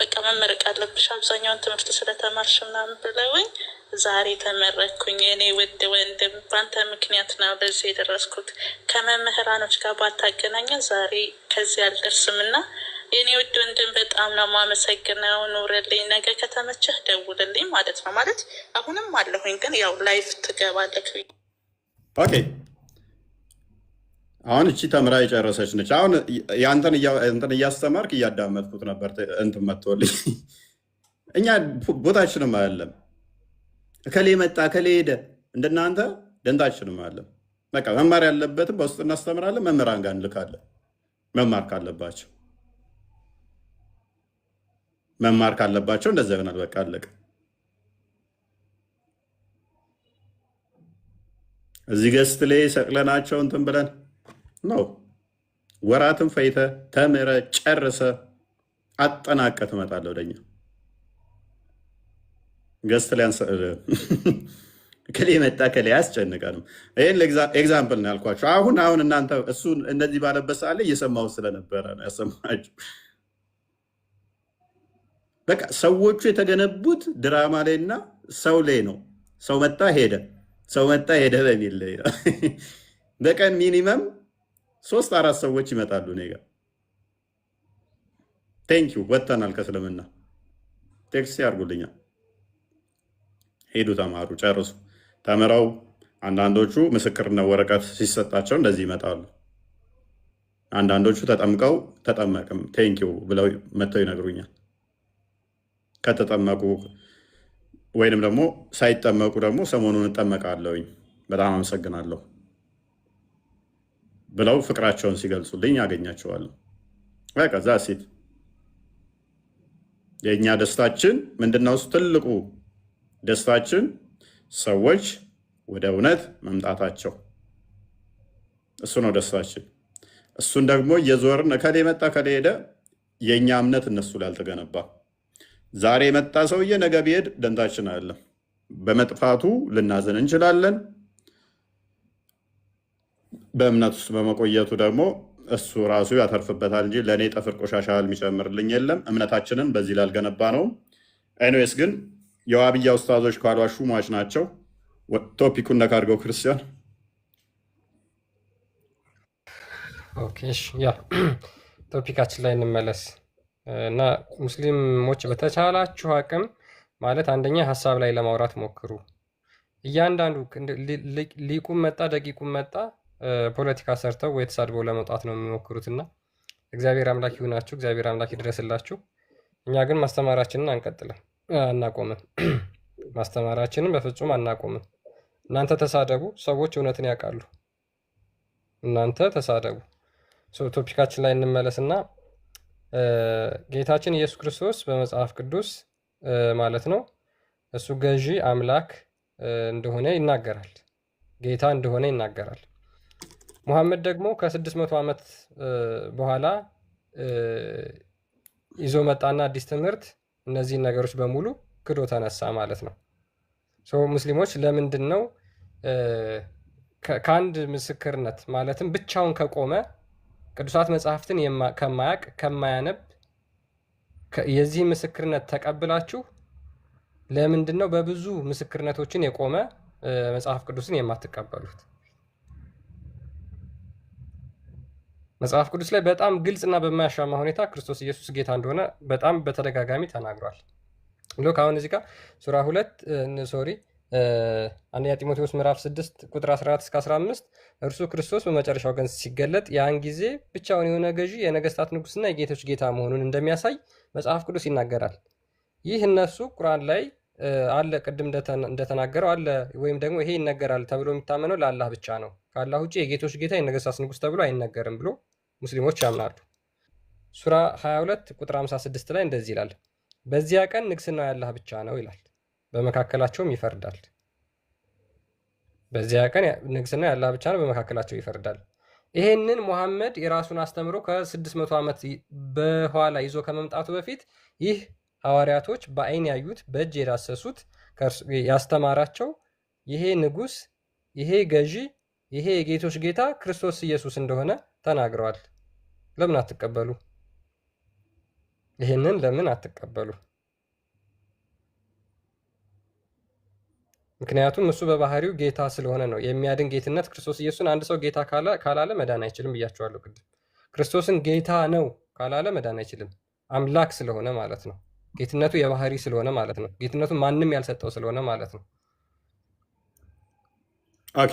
በቃ መመረቅ አለብሽ አብዛኛውን ትምህርት ስለተማርሽ ምናምን ብለውኝ ዛሬ ተመረኩኝ። የኔ ውድ ወንድም በአንተ ምክንያት ነው ለዚህ የደረስኩት። ከመምህራኖች ጋር ባታገናኘ ዛሬ ከዚህ አልደርስም እና የኔ ውድ ወንድም በጣም ነው የማመሰግነው። ኑርልኝ። ነገ ከተመቸህ ደውልልኝ ማለት ነው። ማለት አሁንም አለሁኝ ግን ያው ላይቭ ትገባለህ። ኦኬ አሁን እቺ ተምራ የጨረሰች ነች። አሁን ያንተን እያስተማርክ እያዳመጥኩት ነበር። እንትን መጥቶልኝ እኛ ቦታችንም አያለም። እከሌ መጣ እከሌ ሄደ እንደናንተ ደንታችንም አያለም። በቃ መማር ያለበትም በውስጥ እናስተምራለን፣ መምህራን ጋር እንልካለን። መማር ካለባቸው እንደዛ ይሆናል። በቃ አለቀ። እዚህ ገስት ላይ ሰቅለናቸው እንትን ብለን ነው። ወራትን ፈይተ ተምረ ጨርሰ አጠናቀ ትመጣለህ ወደኛ። ገስት ላይ ከሌ መጣ ከሌ አያስጨንቀንም። ይህን ኤግዛምፕል ነው ያልኳቸው። አሁን እናንተ እሱ እንደዚህ ባለበት ሰዓት ላይ እየሰማሁ ስለነበረ ነው ያሰማችሁ። በቃ ሰዎቹ የተገነቡት ድራማ ላይ እና ሰው ላይ ነው። ሰው መጣ ሄደ በሚል ላይ ነው። በቀን ሚኒመም 3-4 ሰዎች ይመጣሉ እኔ ጋ። ቴንኪው ወጥተናል ከእስልምና ቴክስት ያርጉልኛል። ሄዱ፣ ተማሩ፣ ጨርሱ። ተምረው አንዳንዶቹ ምስክርነት ወረቀት ሲሰጣቸው እንደዚህ ይመጣሉ። አንዳንዶቹ ተጠምቀው ተጠመቅም ቴንኪው ብለው መጥተው ይነግሩኛል። ከተጠመቁ ወይንም ደግሞ ሳይጠመቁ ደግሞ ሰሞኑን እጠመቃለሁኝ በጣም አመሰግናለሁ ብለው ፍቅራቸውን ሲገልጹልኝ ያገኛቸዋለሁ። ከዛ ሴት የእኛ ደስታችን ምንድነው? ትልቁ ደስታችን ሰዎች ወደ እውነት መምጣታቸው፣ እሱ ነው ደስታችን። እሱን ደግሞ እየዞርን ከሌ መጣ ከሌ ሄደ፣ የእኛ እምነት እነሱ ላይ አልተገነባ። ዛሬ የመጣ ሰውዬ ነገ ቢሄድ ደንታችን አይደለም። በመጥፋቱ ልናዘን እንችላለን። በእምነት ውስጥ በመቆየቱ ደግሞ እሱ ራሱ ያተርፍበታል እንጂ ለእኔ ጠፍር ቆሻሻ የሚጨምርልኝ የለም። እምነታችንን በዚህ ላልገነባ ነው። ኤኒዌይስ ግን የዋብያ ኡስታዞች ካልዋሹ ሟች ናቸው። ቶፒኩን ነካ አድርገው ክርስቲያን። ኦኬ ያ ቶፒካችን ላይ እንመለስ እና ሙስሊሞች በተቻላችሁ አቅም ማለት አንደኛ ሀሳብ ላይ ለማውራት ሞክሩ። እያንዳንዱ ሊቁም መጣ ደቂቁም መጣ ፖለቲካ ሰርተው ወይ ተሳድበው ለመውጣት ነው የሚሞክሩትና እግዚአብሔር አምላክ ይሁናችሁ፣ እግዚአብሔር አምላክ ይድረስላችሁ። እኛ ግን ማስተማራችንን አናቆምም። ማስተማራችንን በፍጹም አናቆምም። እናንተ ተሳደቡ፣ ሰዎች እውነትን ያውቃሉ። እናንተ ተሳደቡ። ቶፒካችን ላይ እንመለስና ጌታችን ኢየሱስ ክርስቶስ በመጽሐፍ ቅዱስ ማለት ነው እሱ ገዢ አምላክ እንደሆነ ይናገራል። ጌታ እንደሆነ ይናገራል። ሙሐመድ ደግሞ ከ600 ዓመት በኋላ ይዞ መጣና አዲስ ትምህርት እነዚህን ነገሮች በሙሉ ክዶ ተነሳ ማለት ነው። ሙስሊሞች ለምንድን ነው ከአንድ ምስክርነት ማለትም ብቻውን ከቆመ ቅዱሳት መጽሐፍትን ከማያቅ ከማያነብ የዚህ ምስክርነት ተቀብላችሁ ለምንድን ነው በብዙ ምስክርነቶችን የቆመ መጽሐፍ ቅዱስን የማትቀበሉት? መጽሐፍ ቅዱስ ላይ በጣም ግልጽና በማያሻማ ሁኔታ ክርስቶስ ኢየሱስ ጌታ እንደሆነ በጣም በተደጋጋሚ ተናግሯል። ሎክ አሁን እዚህ ጋር ሱራ 2 አንደኛ ጢሞቴዎስ ምዕራፍ 6 ቁጥር 14-15 እርሱ ክርስቶስ በመጨረሻው ቀን ሲገለጥ ያን ጊዜ ብቻውን የሆነ ገዢ የነገስታት ንጉስና የጌቶች ጌታ መሆኑን እንደሚያሳይ መጽሐፍ ቅዱስ ይናገራል። ይህ እነሱ ቁርአን ላይ አለ፣ ቅድም እንደተናገረው አለ፣ ወይም ደግሞ ይሄ ይነገራል ተብሎ የሚታመነው ለአላህ ብቻ ነው፣ ከአላህ ውጭ የጌቶች ጌታ የነገስታት ንጉስ ተብሎ አይነገርም ብሎ ሙስሊሞች ያምናሉ። ሱራ 22 ቁጥር 56 ላይ እንደዚህ ይላል፣ በዚያ ቀን ንግስናው ያላህ ብቻ ነው ይላል፣ በመካከላቸውም ይፈርዳል። በዚያ ቀን ንግስናው ያላህ ብቻ ነው፣ በመካከላቸው ይፈርዳል። ይሄንን ሙሐመድ የራሱን አስተምሮ ከ600 ዓመት በኋላ ይዞ ከመምጣቱ በፊት ይህ ሐዋርያቶች በአይን ያዩት በእጅ የዳሰሱት ያስተማራቸው ይሄ ንጉስ፣ ይሄ ገዢ፣ ይሄ የጌቶች ጌታ ክርስቶስ ኢየሱስ እንደሆነ ተናግረዋል። ለምን አትቀበሉ? ይሄንን ለምን አትቀበሉ? ምክንያቱም እሱ በባህሪው ጌታ ስለሆነ ነው። የሚያድን ጌትነት ክርስቶስ ኢየሱስን አንድ ሰው ጌታ ካላለ መዳን አይችልም ብያቸዋለሁ ቅድም። ክርስቶስን ጌታ ነው ካላለ መዳን አይችልም። አምላክ ስለሆነ ማለት ነው። ጌትነቱ የባህሪ ስለሆነ ማለት ነው። ጌትነቱ ማንም ያልሰጠው ስለሆነ ማለት ነው። ኦኬ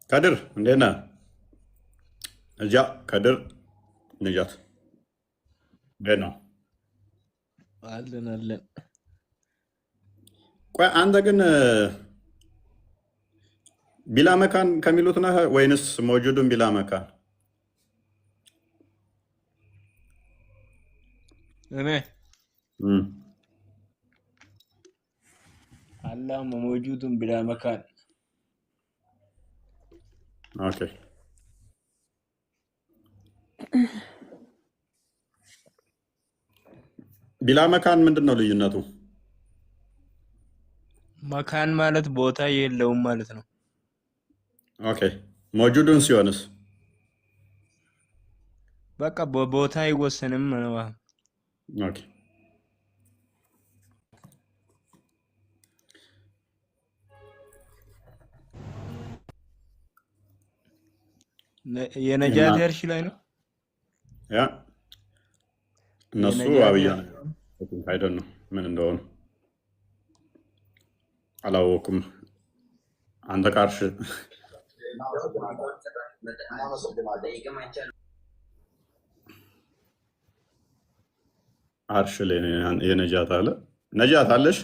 ከድር እንዴት ነህ? እጃ ከድር ንጃት እንዴት ነው? አለን። ቆይ አንተ ግን ቢላ መካን ከሚሉት ነህ ወይንስ መውጁዱን ቢላ መካን? እኔ እም፣ አላህ መውጁዱን ቢላ መካን። ኦኬ። ቢላ መካን ምንድን ነው ልዩነቱ? መካን ማለት ቦታ የለውም ማለት ነው። ኦኬ። መውጁዱን ሲሆንስ? በቃ በቦታ አይወሰንም ነው። ኦኬ። የነጃት እርሽ ላይ ነው። ያ እነሱ የነጃት አብያ አይደል ነው ምን እንደሆኑ አላወኩም። አንተ ቃርሽ አርሽ ላይ ነው የነጃት አለ። ነጃት አለሽ?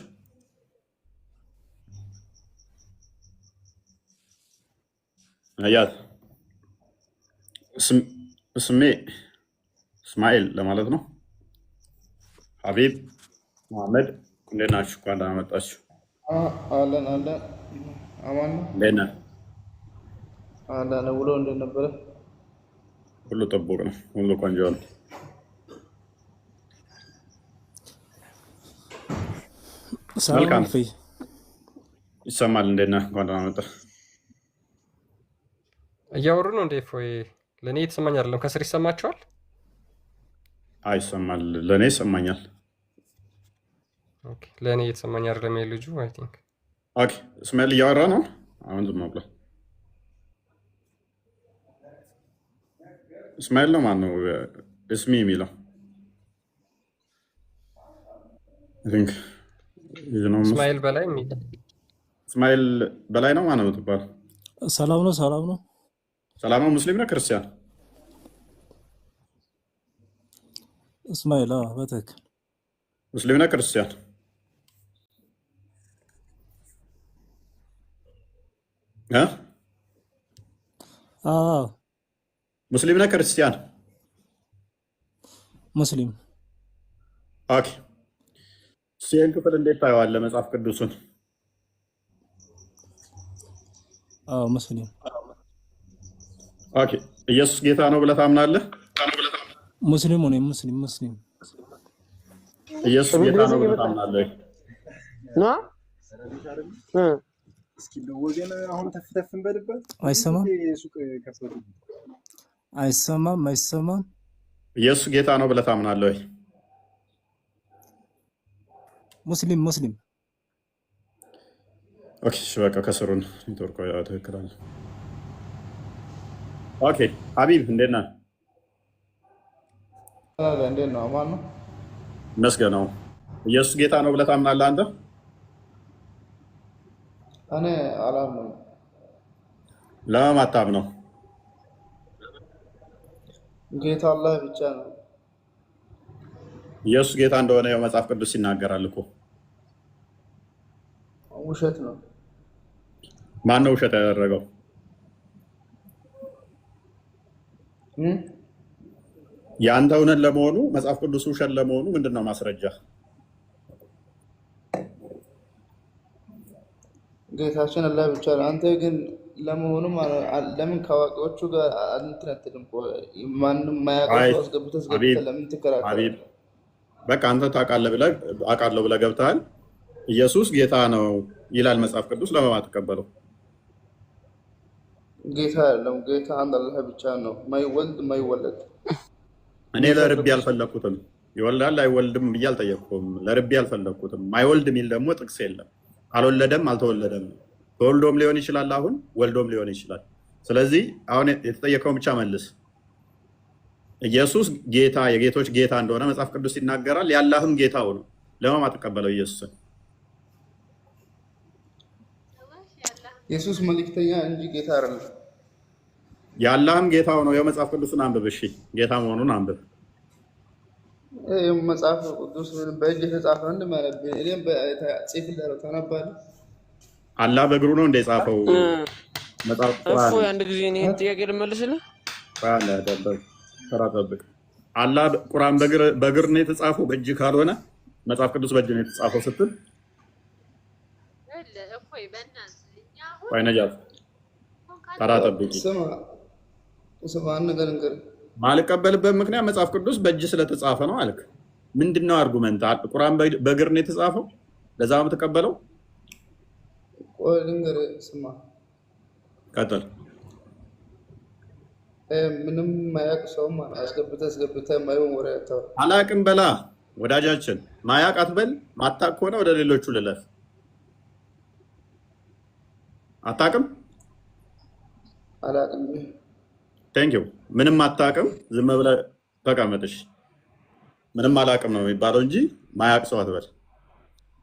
ነጃት ስሜ እስማኤል ለማለት ነው። ሀቢብ መሐመድ እንዴት ናችሁ? እንኳን ደህና መጣችሁ። አለን አለን። አማን ነው እንዴት ነህ? አለን። ውሎ እንዴት ነበረ? ሁሉ ጥቡቅ ነው። ሁሉ ቆንጆ ነው። መልካም ይሰማል። እንዴት ነህ? እንኳን ደህና መጣህ። እያወሩ ነው እንዴ? ፎይ ለእኔ የተሰማኝ አይደለም። ከስር ይሰማቸዋል? ይሰማል። ለእኔ ይሰማኛል። ለእኔ የተሰማኝ አይደለም። ልጁ አይ ቲንክ ኦኬ። እስማኤል እያወራ ነው አሁን። ዝም ብሎ እስማኤል ነው ማን ነው እስሚ የሚለው? እስማኤል በላይ የሚል እስማኤል በላይ ነው ማን ነው የምትባል? ሰላም ነው ሰላም ነው ሰላም ነው። ሙስሊም ነው ክርስቲያን? እስማኤል በትክክል ሙስሊም ነው ክርስቲያን? ሙስሊም ነው ክርስቲያን? ሙስሊም። ኦኬ። ይህን ክፍል እንዴት ታየዋለህ መጽሐፍ ቅዱስን? ሙስሊም። ኦኬ። ኢየሱስ ጌታ ነው ብለህ ታምናለህ? ሙስሊም ሆነ ሙስሊም ኢየሱስ ጌታ ነው ብለህ ታምናለህ? አይሰማም። ኢየሱስ ጌታ ነው ብለህ ታምናለህ? ሙስሊም። ኦኬ። እሺ በቃ ከስሩን ኔትወርክ ትክክል አለ። ኦኬ። ሀቢብ እንዴት ነህ? እንዴት ነው? አማን ነው ይመስገን ነው። ኢየሱስ ጌታ ነው ብለህ ታምናለህ አንተ? እኔ አላምንም። ለምን አታምነው? ጌታ አላህ ብቻ ነው። ኢየሱስ ጌታ እንደሆነ ያው መጽሐፍ ቅዱስ ይናገራል እኮ። ውሸት ነው። ማን ነው ውሸት ያደረገው? የአንተ እውነት ለመሆኑ መጽሐፍ ቅዱስ ውሸት ለመሆኑ ምንድን ነው ማስረጃ? ጌታችን አላህ ብቻ ነው። አንተ ግን ለመሆኑ ለምን ከአዋቂዎቹ ጋር አንትነትልም? ማንም ማያውቀው አስገብተህ ለምን ትከራከራለህ? በቃ አንተ ታውቃለህ ብለህ አውቃለሁ ብለህ ገብተሃል። ኢየሱስ ጌታ ነው ይላል መጽሐፍ ቅዱስ። ለምን አትቀበለው? ጌታ ያለው ጌታ አንድ አላህ ብቻ ነው፣ ማይወልድ ማይወለድ። እኔ ለርቤ አልፈለኩትም። ይወልዳል አይወልድም ብዬ አልጠየቅኩም። ለርቤ አልፈለኩትም። ማይወልድ የሚል ደግሞ ጥቅስ የለም። አልወለደም አልተወለደም። ተወልዶም ሊሆን ይችላል፣ አሁን ወልዶም ሊሆን ይችላል። ስለዚህ አሁን የተጠየቀውን ብቻ መልስ። ኢየሱስ ጌታ የጌቶች ጌታ እንደሆነ መጽሐፍ ቅዱስ ይናገራል። ያላህም ጌታው ነው። ለማን አትቀበለው ኢየሱስን? ኢየሱስ መልእክተኛ እንጂ ጌታ አይደለም። ያላህም ጌታው ነው። የመጽሐፍ ቅዱስን አንብብ። እሺ ጌታ መሆኑን አንብብ። መጽሐፍ ቅዱስ በእጅ የተጻፈ እንደማለት እኔም በጽፍ ተነባለ። አላህ በእግሩ ነው እንደ ጻፈው መጽሐፍ ቁርአን እፎይ አንድ ጊዜ እኔ ጥያቄ ልመልስልህ። ተራ ጠብቅ። አላህ ቁርአን በእግር ነው የተጻፈው በእጅ ካልሆነ መጽሐፍ ቅዱስ በእጅ ነው የተጻፈው ስትል ወይ ነጃት ተራ ጠብቂ። ስማ አንድ ነገር እንግዲህ ማልቀበልበት ምክንያት መጽሐፍ ቅዱስ በእጅ ስለተጻፈ ነው አልክ። ምንድነው አርጉመንት? ቁርአን በእግር ነው የተጻፈው ለዛ ነው ተቀበለው። ቆይ ልንገርህ፣ ስማ ቀጥል። ምንም ማያቅ ሰው አስገብተህ ማይሆን ወሬ አታውራ። አላቅም በላ ወዳጃችን፣ ማያቅ አትበል። ማታቅ ከሆነ ወደ ሌሎቹ ልለፍ። አታቅም አላቅም። ቴንኪው። ምንም አታቅም፣ ዝም ብለህ ተቀመጥሽ። ምንም አላቅም ነው የሚባለው እንጂ ማያቅ ሰው አትበል።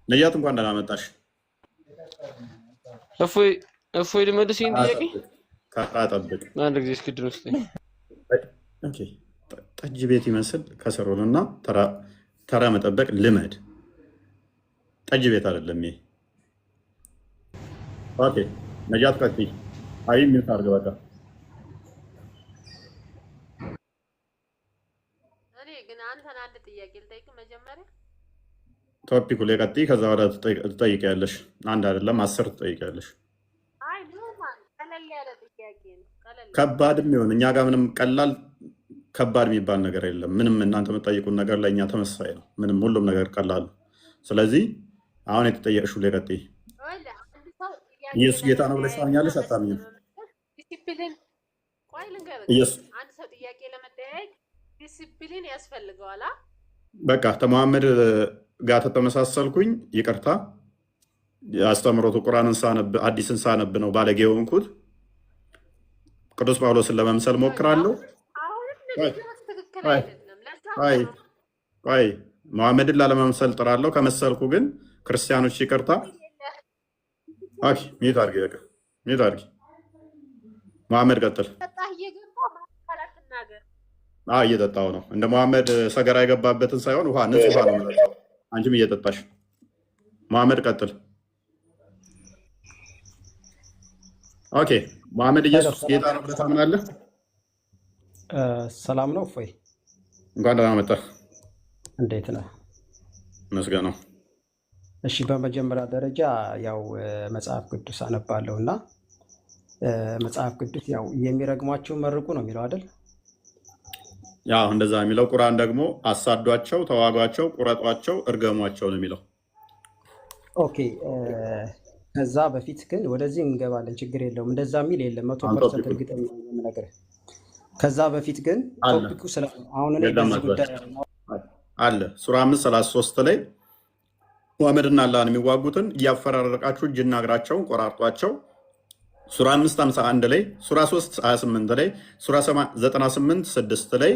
ነጃት እንኳን ደህና መጣሽ። እፎይ ልመልስ ይህን ጥያቄ ተራ ጠብቅ። አንድ ጊዜ እስኪ ድረስ ጠጅ ቤት ይመስል ከሰሩንና ተራ መጠበቅ ልመድ። ጠጅ ቤት አይደለም ይሄ። ኦኬ ነጃት ቀጥይ። አይ ሚውት አድርግ በቃ። እኔ ግን አንተን አንድ ጥያቄ ልጠይቅ መጀመሪያ። ቶፒኩ ላይ ቀጥይ፣ ከዛ ወደ ትጠይቂያለሽ። አንድ አይደለም 10 ትጠይቂያለሽ። አይ ኖርማል ቀለል ያለ ጥያቄ ነው። ከባድም ይሁን እኛ ጋር ምንም ቀላል ከባድ የሚባል ነገር የለም። ምንም እናንተ የምትጠይቁን ነገር ለእኛ ተመሳሳይ ነው። ምንም ሁሉም ነገር ቀላል። ስለዚህ አሁን የተጠየቅሽው ላይ ቀጥይ። ኢየሱስ ጌታ ነው ብለሽ ታምኛለሽ? አታምኝም? ዲሲፕሊን ቆይ ልንገርህ፣ አንድ ሰው ጥያቄ ለመጠያየቅ ዲሲፕሊን ያስፈልገዋል። በቃ ከመሐመድ ጋር ተመሳሰልኩኝ፣ ይቅርታ። አስተምሮቱ ቁርአንን ሳነብ አዲስን ሳነብ ነው ባለጌ ሆንኩት። ቅዱስ ጳውሎስን ለመምሰል ሞክራለሁ። ቆይ መሐመድን ላለመምሰል ጥራለሁ። ከመሰልኩ ግን ክርስቲያኖች ይቅርታ። ኦኬ ሚዩት አድርጊ፣ በቃ ሚዩት አድርጊ። መሐመድ ቀጥል። እየጠጣው ነው። እንደ መሐመድ ሰገራ የገባበትን ሳይሆን ውሃ ንጹህ ውሃ ነው። አንቺም እየጠጣሽ። መሐመድ ቀጥል። ኦኬ መሐመድ ኢየሱስ ጌታ ነው ብለህ ታምናለህ? ሰላም ነው እፎይ፣ እንኳን ደህና መጣህ። እንዴት ነህ? መስገን ነው። እሺ በመጀመሪያ ደረጃ ያው መጽሐፍ ቅዱስ አነባለሁ እና መጽሐፍ ቅዱስ ያው የሚረግሟቸው መርቁ ነው የሚለው አይደል? ያው እንደዛ የሚለው። ቁርአን ደግሞ አሳዷቸው፣ ተዋጓቸው፣ ቁረጧቸው፣ እርገሟቸው ነው የሚለው። ኦኬ ከዛ በፊት ግን ወደዚህ እንገባለን፣ ችግር የለውም። እንደዛ የሚል የለም 100% እርግጠኛ ነኝ ነገር። ከዛ በፊት ግን ቶፒኩ ስለ አሁን እኔ በዚህ ጉዳይ አለ ሱራ 5:33 ላይ ሙሐመድና አላህን የሚዋጉትን እያፈራረቃችሁ እጅና እግራቸውን ቆራርጧቸው። ሱራ 5:51 ላይ፣ ሱራ 3:28 ላይ፣ ሱራ 98:6 ላይ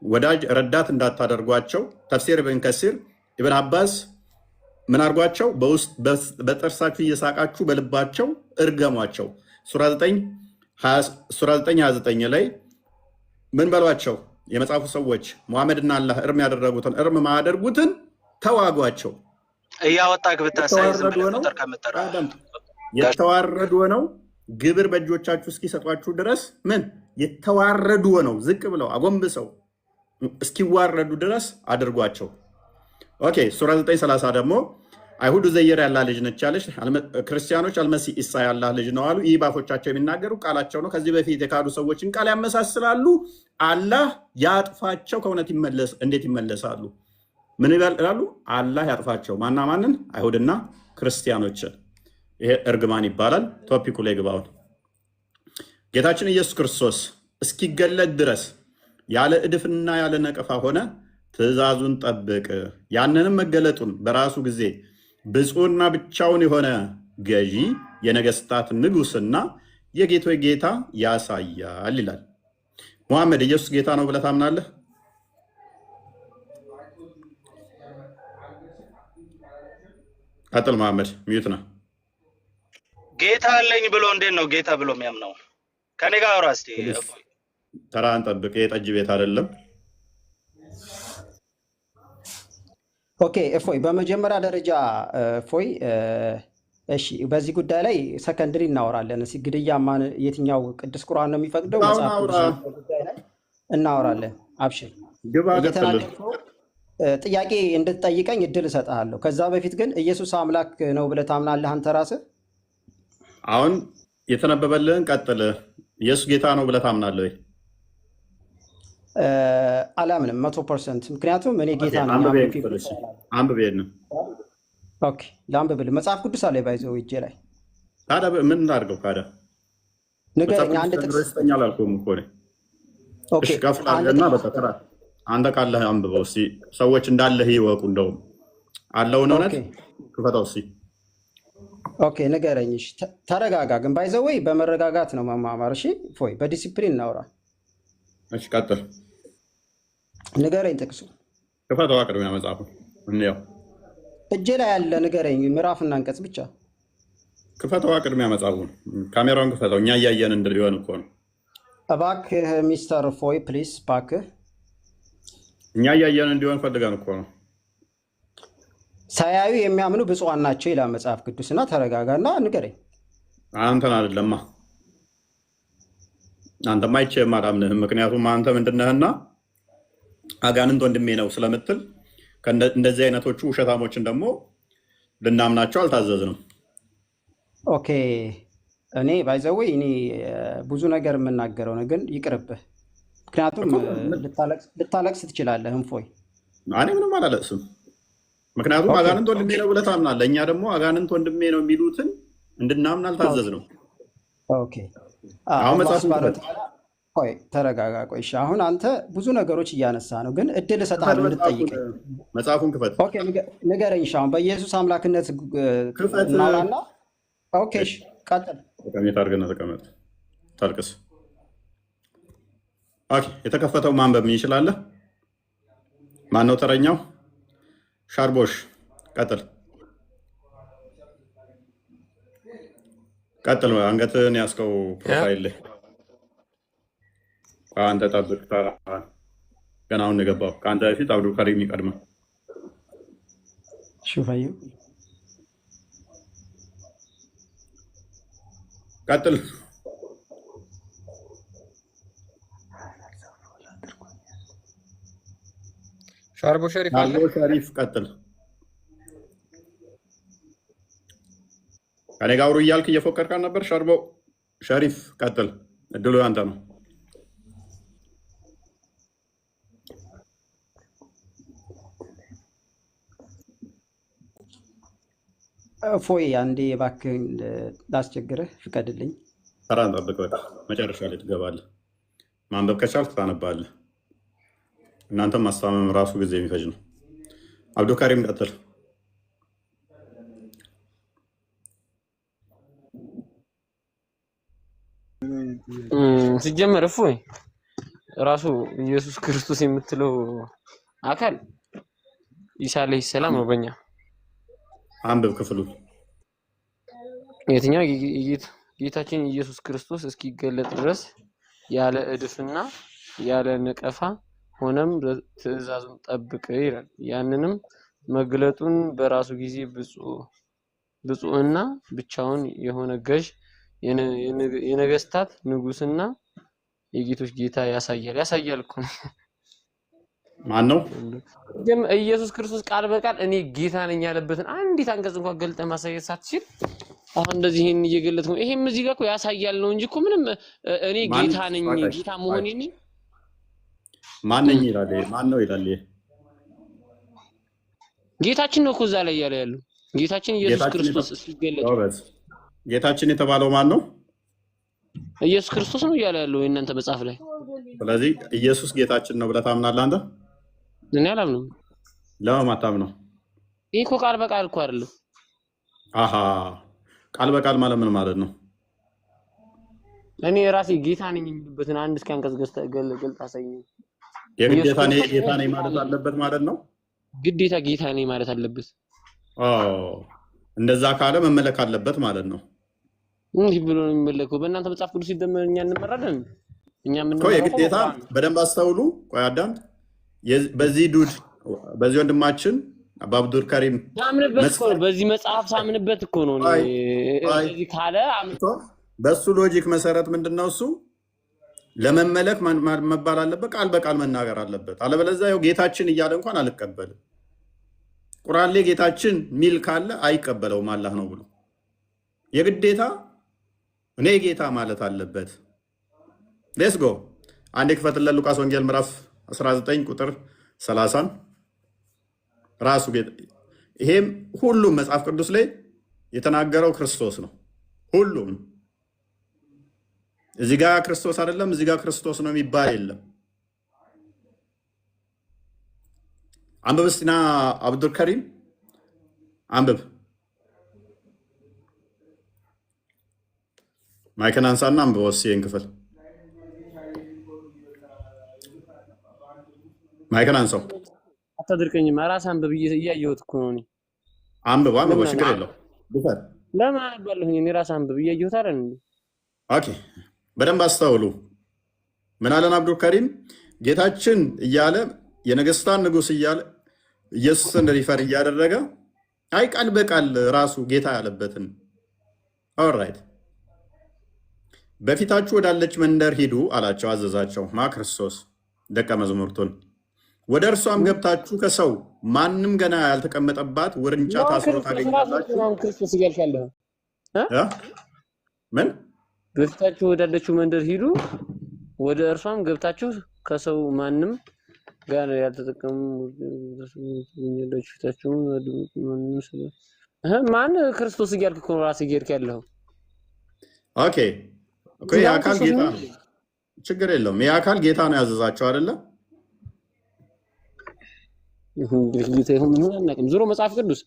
ወዳጅ ረዳት እንዳታደርጓቸው። ተፍሲር ኢብን ከሲር ኢብን አባስ ምን አድርጓቸው? በጥርሳችሁ እየሳቃችሁ በልባቸው እርገሟቸው። ሱራ 9:29 ላይ ምን በሏቸው? የመጽሐፉ ሰዎች ሙሐመድና አላህ እርም ያደረጉትን እርም ማያደርጉትን ተዋጓቸው። እያወጣህ ብታሳይ ዝም ብለህ ቁጥር ከምጠራ የተዋረዱ ሆነው ግብር በእጆቻችሁ እስኪሰጧችሁ ድረስ ምን የተዋረዱ ሆነው ዝቅ ብለው አጎንብሰው እስኪዋረዱ ድረስ አድርጓቸው። ኦኬ ሱራ 9:30 ደግሞ አይሁድ ዘየር ያላ ልጅ ነች ያለች፣ ክርስቲያኖች አልመሲህ ኢሳ ያላ ልጅ ነው አሉ። ይህ ባፎቻቸው የሚናገሩ ቃላቸው ነው። ከዚህ በፊት የካዱ ሰዎችን ቃል ያመሳስላሉ። አላህ ያጥፋቸው። ከእውነት እንዴት ይመለሳሉ? ምን ይላሉ? አላህ ያጥፋቸው። ማና ማንን? አይሁድና ክርስቲያኖችን። ይሄ እርግማን ይባላል። ቶፒኩ ላይ ግባውን። ጌታችን ኢየሱስ ክርስቶስ እስኪገለጥ ድረስ ያለ እድፍና ያለ ነቀፋ ሆነ። ትእዛዙን ጠብቅ። ያንንም መገለጡን በራሱ ጊዜ ብፁዕና ብቻውን የሆነ ገዢ የነገስታት ንጉስና የጌቶች ጌታ ያሳያል ይላል። ሙሐመድ ኢየሱስ ጌታ ነው ብለህ ታምናለህ? ቀጥል መሐመድ፣ ሚዩት ነው። ጌታ አለኝ ብሎ እንዴት ነው ጌታ ብሎ የሚያምነው? ከኔ ጋር አውራ እስኪ። ተራን ጠብቅ። የጠጅ ቤት አይደለም። ኦኬ እፎይ፣ በመጀመሪያ ደረጃ እፎይ እሺ በዚህ ጉዳይ ላይ ሰከንድሪ እናወራለን። እስኪ ግድያ የትኛው ቅዱስ ቁርአን ነው የሚፈቅደው? አሁን መጽሐፍ አውራ ቅዱስ ጉዳይ ላይ እናወራለን። አብሽር ግባ ቀጥል። እየተናገርከው ጥያቄ እንድትጠይቀኝ እድል እሰጥሃለሁ። ከዛ በፊት ግን ኢየሱስ አምላክ ነው ብለህ ታምናለህ አንተ ራስህ? አሁን የተነበበልህን ቀጥል። ኢየሱስ ጌታ ነው ብለህ ታምናለህ ወይ? አላምንም 100%። ምክንያቱም እኔ ጌታ ነኝ አንብቤ አምልክ ክፍል እሺ፣ አንብቤ ነው። ኦኬ ለአንብብልህ። መጽሐፍ ቅዱስ አለ ባይዘው እጄ ላይ ታዲያ ምን እናድርገው? ታዲያ መጽሐፍ ንገረኝ አንድ ቅዱስ ጥቅስ። ተምሮ ይሰጠኛል አልኩህም እኮ እኔ። ኦኬ እሺ ከፍል አንድ አድርገና ጥቅስ። በተራ አንተ ካለህ አንብበው እስኪ፣ ሰዎች እንዳለህ ይወቁ። እንደውም አለውን እውነት ኦኬ ክፈተው እስኪ። ኦኬ ንገረኝ። እሺ ተረጋጋ። ግን ባይዘው ወይ በመረጋጋት ነው መማማር። እሺ ፎይ በዲሲፕሊን እናውራ። እሺ ቀጥል። ንገረኝ ጥቅሱ። ክፈተው አቅድሚያ መጽሐፉን እንየው። እጄ ላይ ያለ ንገረኝ፣ ምዕራፍና አንቀጽ ብቻ። ክፈተው አቅድሚያ መጽሐፉን፣ ካሜራውን ክፈተው። እኛ እያየን እንዲሆን እኮ ነው። እባክህ ሚስተር ፎይ ፕሊስ፣ እባክህ እኛ እያየን እንዲሆን ፈልገን እኮ ነው። ሳያዩ የሚያምኑ ብፁዓን ናቸው ይላል መጽሐፍ ቅዱስና ተረጋጋና ንገረኝ። አንተን አይደለማ፣ አንተማ አይቼህም አላምንህም። ምክንያቱም አንተ ምንድነህና አጋንንት ወንድሜ ነው ስለምትል እንደዚህ አይነቶቹ ውሸታሞችን ደግሞ ልናምናቸው አልታዘዝንም። ኦኬ እኔ ባይዘወይ እኔ ብዙ ነገር የምናገረው ነው፣ ግን ይቅርብህ። ምክንያቱም ልታለቅስ ትችላለህ። እንፎይ እኔ ምንም አላለቅስም። ምክንያቱም አጋንንት ወንድሜ ነው ብለህ ታምናለህ። እኛ ደግሞ አጋንንት ወንድሜ ነው የሚሉትን እንድናምን አልታዘዝንም። ኦኬ አሁን መጽሐፍ ቆይ ተረጋጋ። ቆይ እሺ፣ አሁን አንተ ብዙ ነገሮች እያነሳ ነው፣ ግን እድል እሰጥሃለሁ እንድትጠይቀኝ። መጽሐፉን ክፈት። ኦኬ ንገረኝ። እሺ አሁን በኢየሱስ አምላክነት እናውራና። ኦኬ እሺ ቀጥል። ተቀመጥ አድርገን ተቀመጥ፣ ታልቅስ። ኦኬ የተከፈተው ማንበብ ይችላለህ? ማን ነው ተረኛው? ሻርቦሽ ቀጥል፣ ቀጥል። አንገትህን ያስከው ፕሮፋይል ላይ አንተ ጠብቅ። ገና አሁን የገባው ከአንተ በፊት አብዱል ከሪም ይቀድማል። ሹፋዩ ቀጥል። ሻርቦ ሸሪፍ አለ። ሻርቦ ሸሪፍ ቀጥል። ከኔ ጋር አውሩ እያልክ እየፎከርካን ነበር። ሻርቦ ሸሪፍ ቀጥል። እድሉ ያንተ ነው። ፎይ አንዴ እባክህን ላስቸግርህ ፍቀድልኝ። ተራን ጠብቅ። በቃ መጨረሻ ላይ ትገባለህ። ማንበብ ከቻልክ ታነባለህ። እናንተም ማስታመም ራሱ ጊዜ የሚፈጅ ነው። አብዱልካሪም ቀጥል። ሲጀመር እፎይ ራሱ ኢየሱስ ክርስቶስ የምትለው አካል ኢሳ አለይሂ ሰላም ነው። በእኛ አንብብ ክፍሉ። የትኛው ጌታችን ኢየሱስ ክርስቶስ እስኪገለጥ ድረስ ያለ እድፍና ያለ ነቀፋ ሆነም ትእዛዙን ጠብቅ ይላል። ያንንም መግለጡን በራሱ ጊዜ ብፁዕና ብቻውን የሆነ ገዥ የነገስታት ንጉስና የጌቶች ጌታ ያሳያል እኮ ማን ነው? ኢየሱስ ክርስቶስ ቃል በቃል እኔ ጌታ ነኝ ያለበትን አንዲት አንቀጽ እንኳን ገልጠህ ማሳየት ሳትችል አሁን እንደዚህ ይሄን እየገለጥኩ ነው። ይሄም እዚህ ጋር እኮ ያሳያል ነው እንጂ እኮ ምንም እኔ ጌታ ነኝ ጌታ መሆኔን ማን ነኝ ይላል። ማን ነው ይላል? ጌታችን ነው እኮ እዛ ላይ ያለ ያለው ጌታችን ኢየሱስ ክርስቶስ ሲገለጥ ጌታችን የተባለው ማን ነው? ኢየሱስ ክርስቶስ ነው እያለ ያለው የእናንተ መጽሐፍ ላይ። ስለዚህ ኢየሱስ ጌታችን ነው ብለህ ታምናለህ አንተ? እኔ አላምንም። ለምን አታምነው? ይሄ እኮ ቃል በቃል እኮ አይደለም። አሃ ቃል በቃል ማለት ምን ማለት ነው? እኔ ራሴ ጌታ ነኝ የሚልበትን አንድ እስኪ አንቀጽ ገልጥ አሳየኝ። የግዴታ ጌታ ነኝ ማለት አለበት ማለት ነው? ግዴታ ጌታ ነኝ ማለት አለበት። እንደዛ ካለ መመለክ አለበት ማለት ነው። እንዲህ ብሎ ነው የሚመለከው። በእናንተ መጽሐፍ ቅዱስ ሲደመር እኛ እንመራለን። እኛ ምን ነው የግዴታ በደንብ አስተውሉ። ቆይ አዳምጥ። በዚህ ዱድ በዚህ ወንድማችን አባ አብዱል ከሪም ሳምንበት እኮ ነው። በዚህ መጽሐፍ ሳምንበት እኮ ነው። እንደዚህ ካለ በሱ ሎጂክ መሰረት ምንድነው እሱ ለመመለክ መባል አለበት፣ ቃል በቃል መናገር አለበት። አለበለዚያ ያው ጌታችን እያለ እንኳን አልቀበልም። ቁርአን ላይ ጌታችን ሚል ካለ አይቀበለውም አላህ ነው ብሎ የግዴታ እኔ ጌታ ማለት አለበት። ሌትስ ጎ አንዴ ክፈትለት ሉቃስ ወንጌል ምዕራፍ 19 ቁጥር 30 ራሱ ይሄም ሁሉም መጽሐፍ ቅዱስ ላይ የተናገረው ክርስቶስ ነው። ሁሉም እዚህ ጋር ክርስቶስ አይደለም እዚህ ጋር ክርስቶስ ነው የሚባል የለም። አንብብ እስቲ ና አብዱል ከሪም አንብብ። ማይክን አንሳና አንብብ ወስዬን ክፍል ማይክን አንሳው። አታድርቀኝም። ራስ አንብብ እያየሁት እኮ ነው። አንብብ አንብብ ችግር የለው። ድፈር ለምን አነባለሁኝ? እኔ ራስ አንብብ እያየሁት አይደል እንዴ? ኦኬ በደንብ አስተውሉ። ምን አለን አብዱል ከሪም? ጌታችን እያለ የነገስታን ንጉስ እያለ ኢየሱስን ሪፈር እያደረገ አይ ቃል በቃል ራሱ ጌታ ያለበትን ኦልራይት በፊታችሁ ወዳለች መንደር ሂዱ አላቸው፣ አዘዛቸው። ማ ክርስቶስ ደቀ መዝሙርቱን ወደ እርሷም ገብታችሁ ከሰው ማንም ገና ያልተቀመጠባት ውርንጫ ታስሮ ታገኛላችሁ። ክርስቶስ እያልሻለሁ ምን በፊታችሁ ወዳለችው መንደር ሂዱ፣ ወደ እርሷም ገብታችሁ ከሰው ማንም ጋር ያልተጠቀሙ ፊታችሁ ማን ክርስቶስ እያልክ እኮ ራስህ እየሄድክ ያለኸው። ኦኬ እኮ የአካል ጌታ ነው፣ ችግር የለውም። የአካል ጌታ ነው ያዘዛቸው አይደለ? ጌታ ይሁን ምን አናውቅም። ዞሮ መጽሐፍ ቅዱስ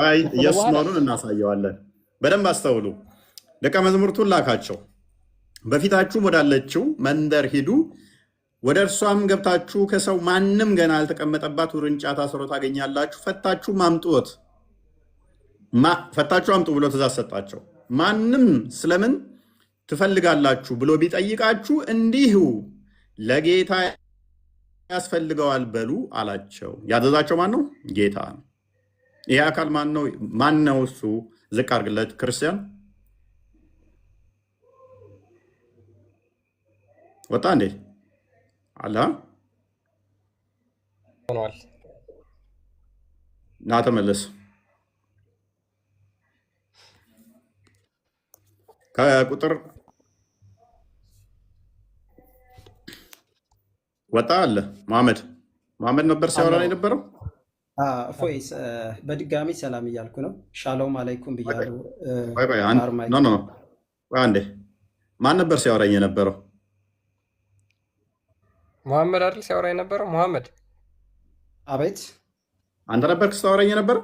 አይ ኢየሱስ መሆኑን እናሳየዋለን። በደንብ አስተውሉ። ደቀ መዝሙርቱን ላካቸው። በፊታችሁም ወዳለችው መንደር ሂዱ፣ ወደ እርሷም ገብታችሁ ከሰው ማንም ገና ያልተቀመጠባት ውርንጫ ታስሮ ታገኛላችሁ፣ ፈታችሁም አምጡት። ፈታችሁ አምጡ ብሎ ትእዛዝ ሰጣቸው። ማንም ስለምን ትፈልጋላችሁ ብሎ ቢጠይቃችሁ እንዲሁ ለጌታ ያስፈልገዋል በሉ አላቸው። ያዘዛቸው ማን ነው? ጌታ ነው። ይሄ አካል ማን ነው? ማን ነው እሱ? ዝቅ አድርግለት ክርስቲያን። ወጣ እንዴ አለ ሆኗል። ና ተመለስ። ከቁጥር ወጣ አለ መሐመድ ነበር ሲያወራ የነበረው። ፎይስ በድጋሚ ሰላም እያልኩ ነው። ሻሎም አለይኩም ብያለሁ። አንዴ ማን ነበር ሲያወራኝ የነበረው? መሐመድ አይደል ሲያወራ የነበረው? መሐመድ አቤት፣ አንተ ነበርክ ስታወራኝ የነበረው?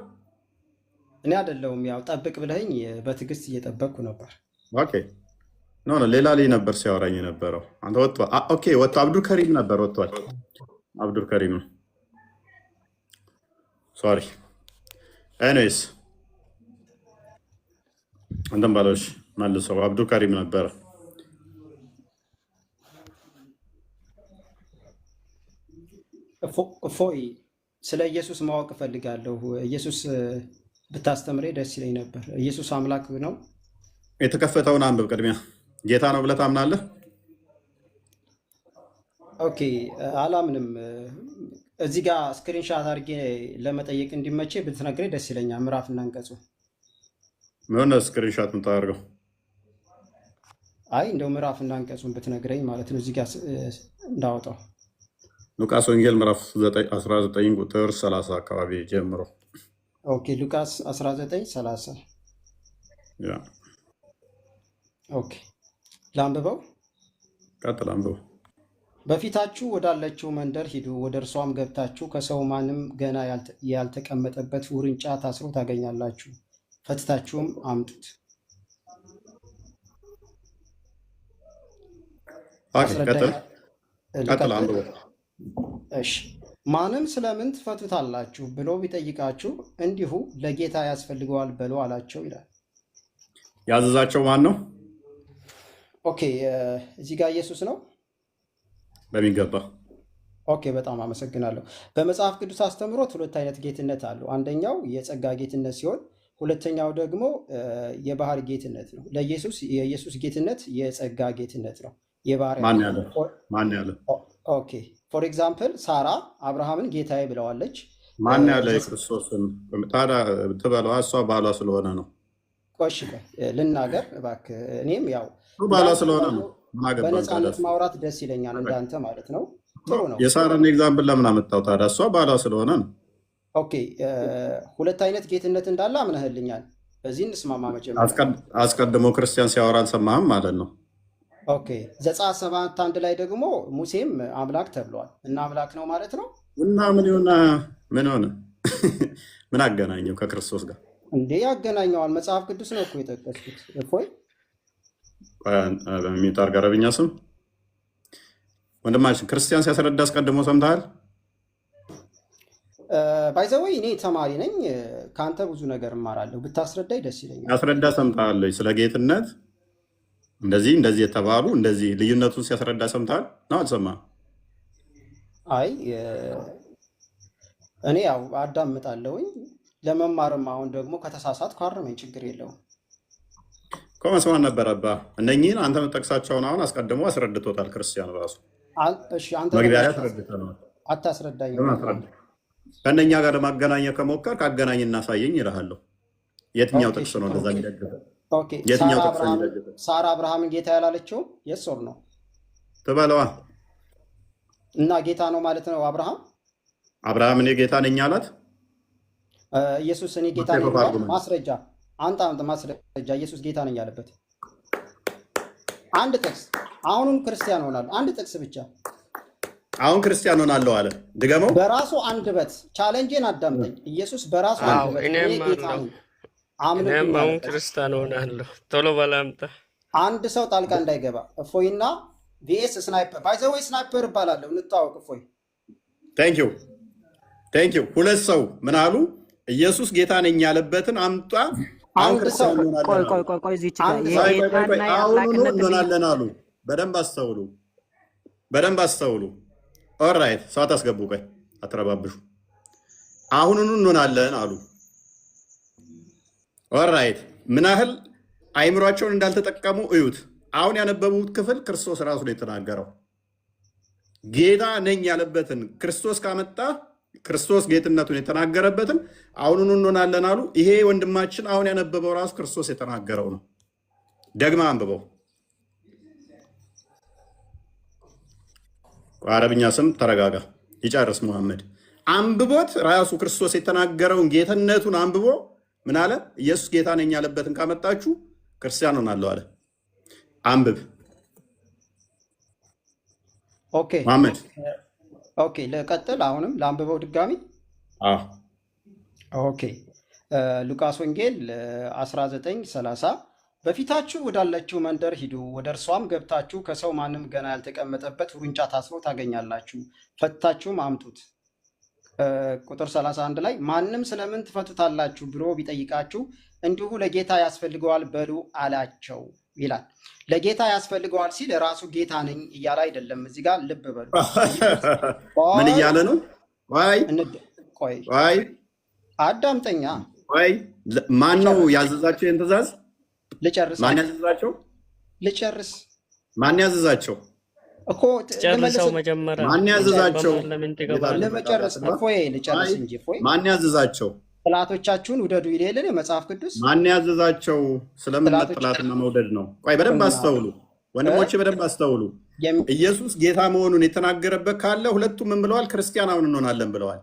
እኔ አይደለሁም። ያው ጠብቅ ብለኝ በትዕግስት እየጠበቅኩ ነበር። ኦኬ ኖ ሌላ ላይ ነበር ሲያወራኝ የነበረው። አንተ ወጥቷል። ኦኬ ወጥቶ አብዱል ከሪም ነበር ወጥቷል። አብዱል ከሪም ነው። ሶሪ ኤኒዌይስ እንደም ባለሽ መልሰው አብዱል ከሪም ነበረ። እፎይ ስለ ኢየሱስ ማወቅ እፈልጋለሁ። ኢየሱስ ብታስተምሬ ደስ ይለኝ ነበር። ኢየሱስ አምላክ ነው? የተከፈተውን አንብብ። ቅድሚያ ጌታ ነው ብለህ ታምናለህ? ኦኬ አላምንም። እዚህ ጋር ስክሪንሻት አድርጌ ለመጠየቅ እንዲመቼ ብትነግረኝ ደስ ይለኛል። ምዕራፍና አንቀጹ ምን ስክሪንሻት የምታደርገው? አይ እንደው ምዕራፍና አንቀጹን ብትነግረኝ ማለት ነው፣ እዚህ ጋር እንዳወጣው። ሉቃስ ወንጌል ምዕራፍ 19 ቁጥር 30 አካባቢ ጀምሮ። ኦኬ ሉቃስ 19:30 ያ ኦኬ ላንብበው። ቀጥል አንብበው። በፊታችሁ ወዳለችው መንደር ሂዱ፣ ወደ እርሷም ገብታችሁ ከሰው ማንም ገና ያልተቀመጠበት ውርንጫ ታስሮ ታገኛላችሁ፣ ፈትታችሁም አምጡት። ቀጥል አንብበው። እሺ ማንም ስለምን ትፈቱታላችሁ ብሎ ቢጠይቃችሁ እንዲሁ ለጌታ ያስፈልገዋል በሉ አላቸው ይላል። ያዘዛቸው ማን ነው? ኦኬ እዚህ ጋር ኢየሱስ ነው በሚገባ ኦኬ፣ በጣም አመሰግናለሁ። በመጽሐፍ ቅዱስ አስተምህሮት ሁለት አይነት ጌትነት አለው። አንደኛው የጸጋ ጌትነት ሲሆን ሁለተኛው ደግሞ የባህሪ ጌትነት ነው። የኢየሱስ ጌትነት የጸጋ ጌትነት ነው። ማን ያለ? ኦኬ፣ ፎር ኤግዛምፕል ሳራ አብርሃምን ጌታዬ ብለዋለች። ማን ያለ? የክርስቶስን ታዲያ ትበለዋ፣ እሷ ባሏ ስለሆነ ነው። ቆሽ ልናገር እባክህ። እኔም ያው ባሏ ስለሆነ ነው። በነፃነት ማውራት ደስ ይለኛል፣ እንዳንተ ማለት ነው። ጥሩ ነው። የሳራን ኤግዛምፕል ለምን አመጣው ታዲያ? እሷ ባሏ ስለሆነ ነው። ኦኬ፣ ሁለት አይነት ጌትነት እንዳለ አምነህልኛል። በዚህ እንስማማ። መጀመሪያ አስቀድሞ ክርስቲያን ሲያወራ አልሰማህም ማለት ነው። ኦኬ፣ ዘጸአት 7:1 ላይ ደግሞ ሙሴም አምላክ ተብሏል እና አምላክ ነው ማለት ነው። እና ምን ሆነ? ምን አገናኘው ከክርስቶስ ጋር? እንዴ ያገናኘዋል። መጽሐፍ ቅዱስ ነው እኮ የጠቀስኩት። እፎይ በሚጠር ገረብኛ ስም ወንድማችን ክርስቲያን ሲያስረዳ አስቀድሞ ሰምተሃል? ባይዘወይ እኔ ተማሪ ነኝ፣ ከአንተ ብዙ ነገር እማራለሁ። ብታስረዳኝ ደስ ይለኛል። ያስረዳ ሰምተሃል? ስለ ጌትነት እንደዚህ የተባሉ እንደዚህ ልዩነቱን ሲያስረዳ ሰምተሃል ነው? አልሰማህም? አይ እኔ ያው አዳምጣለሁኝ ለመማርም። አሁን ደግሞ ከተሳሳትኩ አርመኝ፣ ችግር የለውም እኮ መስማት ነበረብህ። እነኚህን አንተ የምጠቅሳቸውን አሁን አስቀድሞ አስረድቶታል ክርስቲያን ራሱ። መግቢያ ላይ አስረድተነዋል። አታስረዳኝ። ከእነኛ ጋር ለማገናኘት ከሞከር ከአገናኝ እናሳየኝ ይልሃለሁ። የትኛው ጥቅስ ነው እንደዛ የሚደግፈው? የትኛው ጥቅስ ነው የሚደግፈው? ሳራ አብርሃምን ጌታ ያላለችው የሶር ነው ትበለዋ እና ጌታ ነው ማለት ነው። አብርሃም እኔ ጌታ ነኝ አላት። ኢየሱስ እኔ ጌታ ነኝ ማስረጃ አንተ ማስረጃ ኢየሱስ ጌታ ነኝ ያለበት አንድ ጥቅስ። አሁንም ክርስቲያን ሆናል። አንድ ጥቅስ ብቻ። አሁን ክርስቲያን ሆናለሁ አለ። ድገመው። በራሱ አንደበት ቻሌንጅን አዳምጠኝ። ኢየሱስ በራሱ አንደበት እኔም አሁን ክርስቲያን ሆናለሁ። ቶሎ በላምጣ። አንድ ሰው ጣልቃ እንዳይገባ። እፎይና ቪኤስ ስናይፐር ባይዘወይ ስናይፐር እባላለሁ። እንታወቅ። እፎይ ቴንክ ዩ። ሁለት ሰው ምን አሉ? ኢየሱስ ጌታ ነኝ ያለበትን አምጣ። አንድ ሰው ቆይ እዚች ጋር እንሆናለን አሉ። በደንብ አስተውሉ። ኦራይት፣ ሰዓት አስገቡ። ቆይ አትረባብሹ። አሁኑኑ እንሆናለን አሉ። ኦራይት፣ ምን ያህል አይምሯቸውን እንዳልተጠቀሙ እዩት። አሁን ያነበቡት ክፍል ክርስቶስ ራሱ ነው የተናገረው። ጌታ ነኝ ያለበትን ክርስቶስ ካመጣ ክርስቶስ ጌትነቱን የተናገረበትን አሁኑኑ እንሆናለን አሉ። ይሄ ወንድማችን አሁን ያነበበው ራሱ ክርስቶስ የተናገረው ነው። ደግማ አንብበው። አረብኛ ስም ተረጋጋ፣ ይጨርስ ሙሐመድ። አንብቦት ራሱ ክርስቶስ የተናገረውን ጌትነቱን አንብቦ ምን አለ? ኢየሱስ ጌታ ነኝ ያለበትን ካመጣችሁ ክርስቲያን ሆናለሁ አለ። አንብብ ሙሐመድ። ኦኬ ልቀጥል። አሁንም ለአንብበው ድጋሚ። ኦኬ ሉቃስ ወንጌል 19:30 በፊታችሁ ወዳለችው መንደር ሂዱ፣ ወደ እርሷም ገብታችሁ ከሰው ማንም ገና ያልተቀመጠበት ውርንጫ ታስሮ ታገኛላችሁ፣ ፈታችሁም አምጡት። ቁጥር 31 ላይ ማንም ስለምን ትፈቱታላችሁ ብሎ ቢጠይቃችሁ እንዲሁ ለጌታ ያስፈልገዋል በሉ አላቸው ይላል። ለጌታ ያስፈልገዋል ሲል ራሱ ጌታ ነኝ እያለ አይደለም። እዚህ ጋር ልብ በሉ። ምን እያለ ነው? ቆይ አዳምጠኛ። ማን ነው ያዘዛቸው? ይህን ትእዛዝ ልጨርስ። ማን ያዘዛቸው? ልጨርስ። ማን ያዘዛቸው እኮ ጨርሰው መጀመሪያ። ማን ያዘዛቸው? ለመጨረስ እፎይ ልጨርስ እንጂ እፎይ። ማን ያዘዛቸው? ጥላቶቻችሁን ውደዱ ይሌልን የመጽሐፍ ቅዱስ። ማን ያዘዛቸው? ስለምን ጥላትና መውደድ ነው? ቆይ በደንብ አስተውሉ ወንድሞቼ፣ በደንብ አስተውሉ። ኢየሱስ ጌታ መሆኑን የተናገረበት ካለ ሁለቱም ምን ብለዋል? ክርስቲያን አሁን እንሆናለን ብለዋል።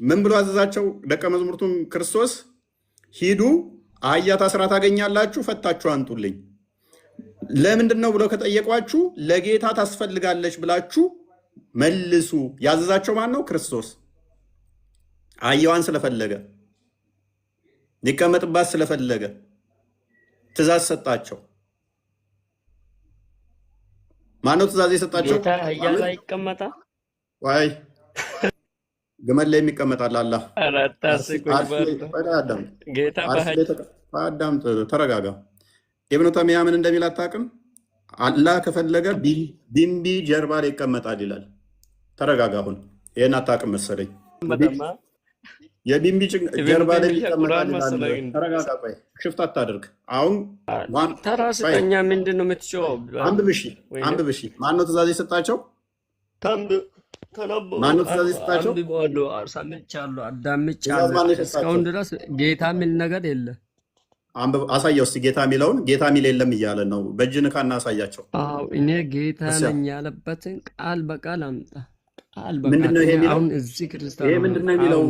ምን ብሎ አዘዛቸው? ደቀ መዝሙርቱም ክርስቶስ ሂዱ፣ አህያ ታስራ ታገኛላችሁ፣ ፈታችሁ አንጡልኝ። ለምንድን ነው ብለው ከጠየቋችሁ ለጌታ ታስፈልጋለች ብላችሁ መልሱ። ያዘዛቸው ማን ነው? ክርስቶስ። አህያዋን ስለፈለገ ሊቀመጥባት ስለፈለገ ትእዛዝ ሰጣቸው። ማነው ትእዛዝ የሰጣቸው? ጌታ አህያ ላይ ይቀመጣል ወይ ግመል ላይ የሚቀመጣል? አላህ አዳምጥ፣ ተረጋጋ። ኢብኑ ተይሚያ ምን እንደሚል አታውቅም? አላህ ከፈለገ ቢምቢ ጀርባ ላይ ይቀመጣል ይላል። ተረጋጋ። አሁን ይሄን አታውቅም መሰለኝ። የቢምቢ ጀርባ ላይ ይቀመጣል ይላል። ተረጋጋ፣ ቆይ ሽፍት አታድርግ። አሁን ተራ ስጠኛ። ምንድን ነው የምትጮኸው? አንብብሽ። ማነው ትእዛዝ የሰጣቸው? ማነው ትእዛዝ የሰጣቸው? ሰምቻለሁ፣ አዳምጫለሁ። እስካሁን ድረስ ጌታ የሚል ነገር የለ። አሳየው እስኪ ጌታ የሚለውን። ጌታ የሚል የለም እያለ ነው። በእጅ ንካና አሳያቸው። እኔ ጌታ ነኝ ያለበትን ቃል በቃል አምጣ። ምንድነው ይሄ የሚለው? አሁን እዚህ ክርስቲያን ይሄ ምንድነው የሚለው?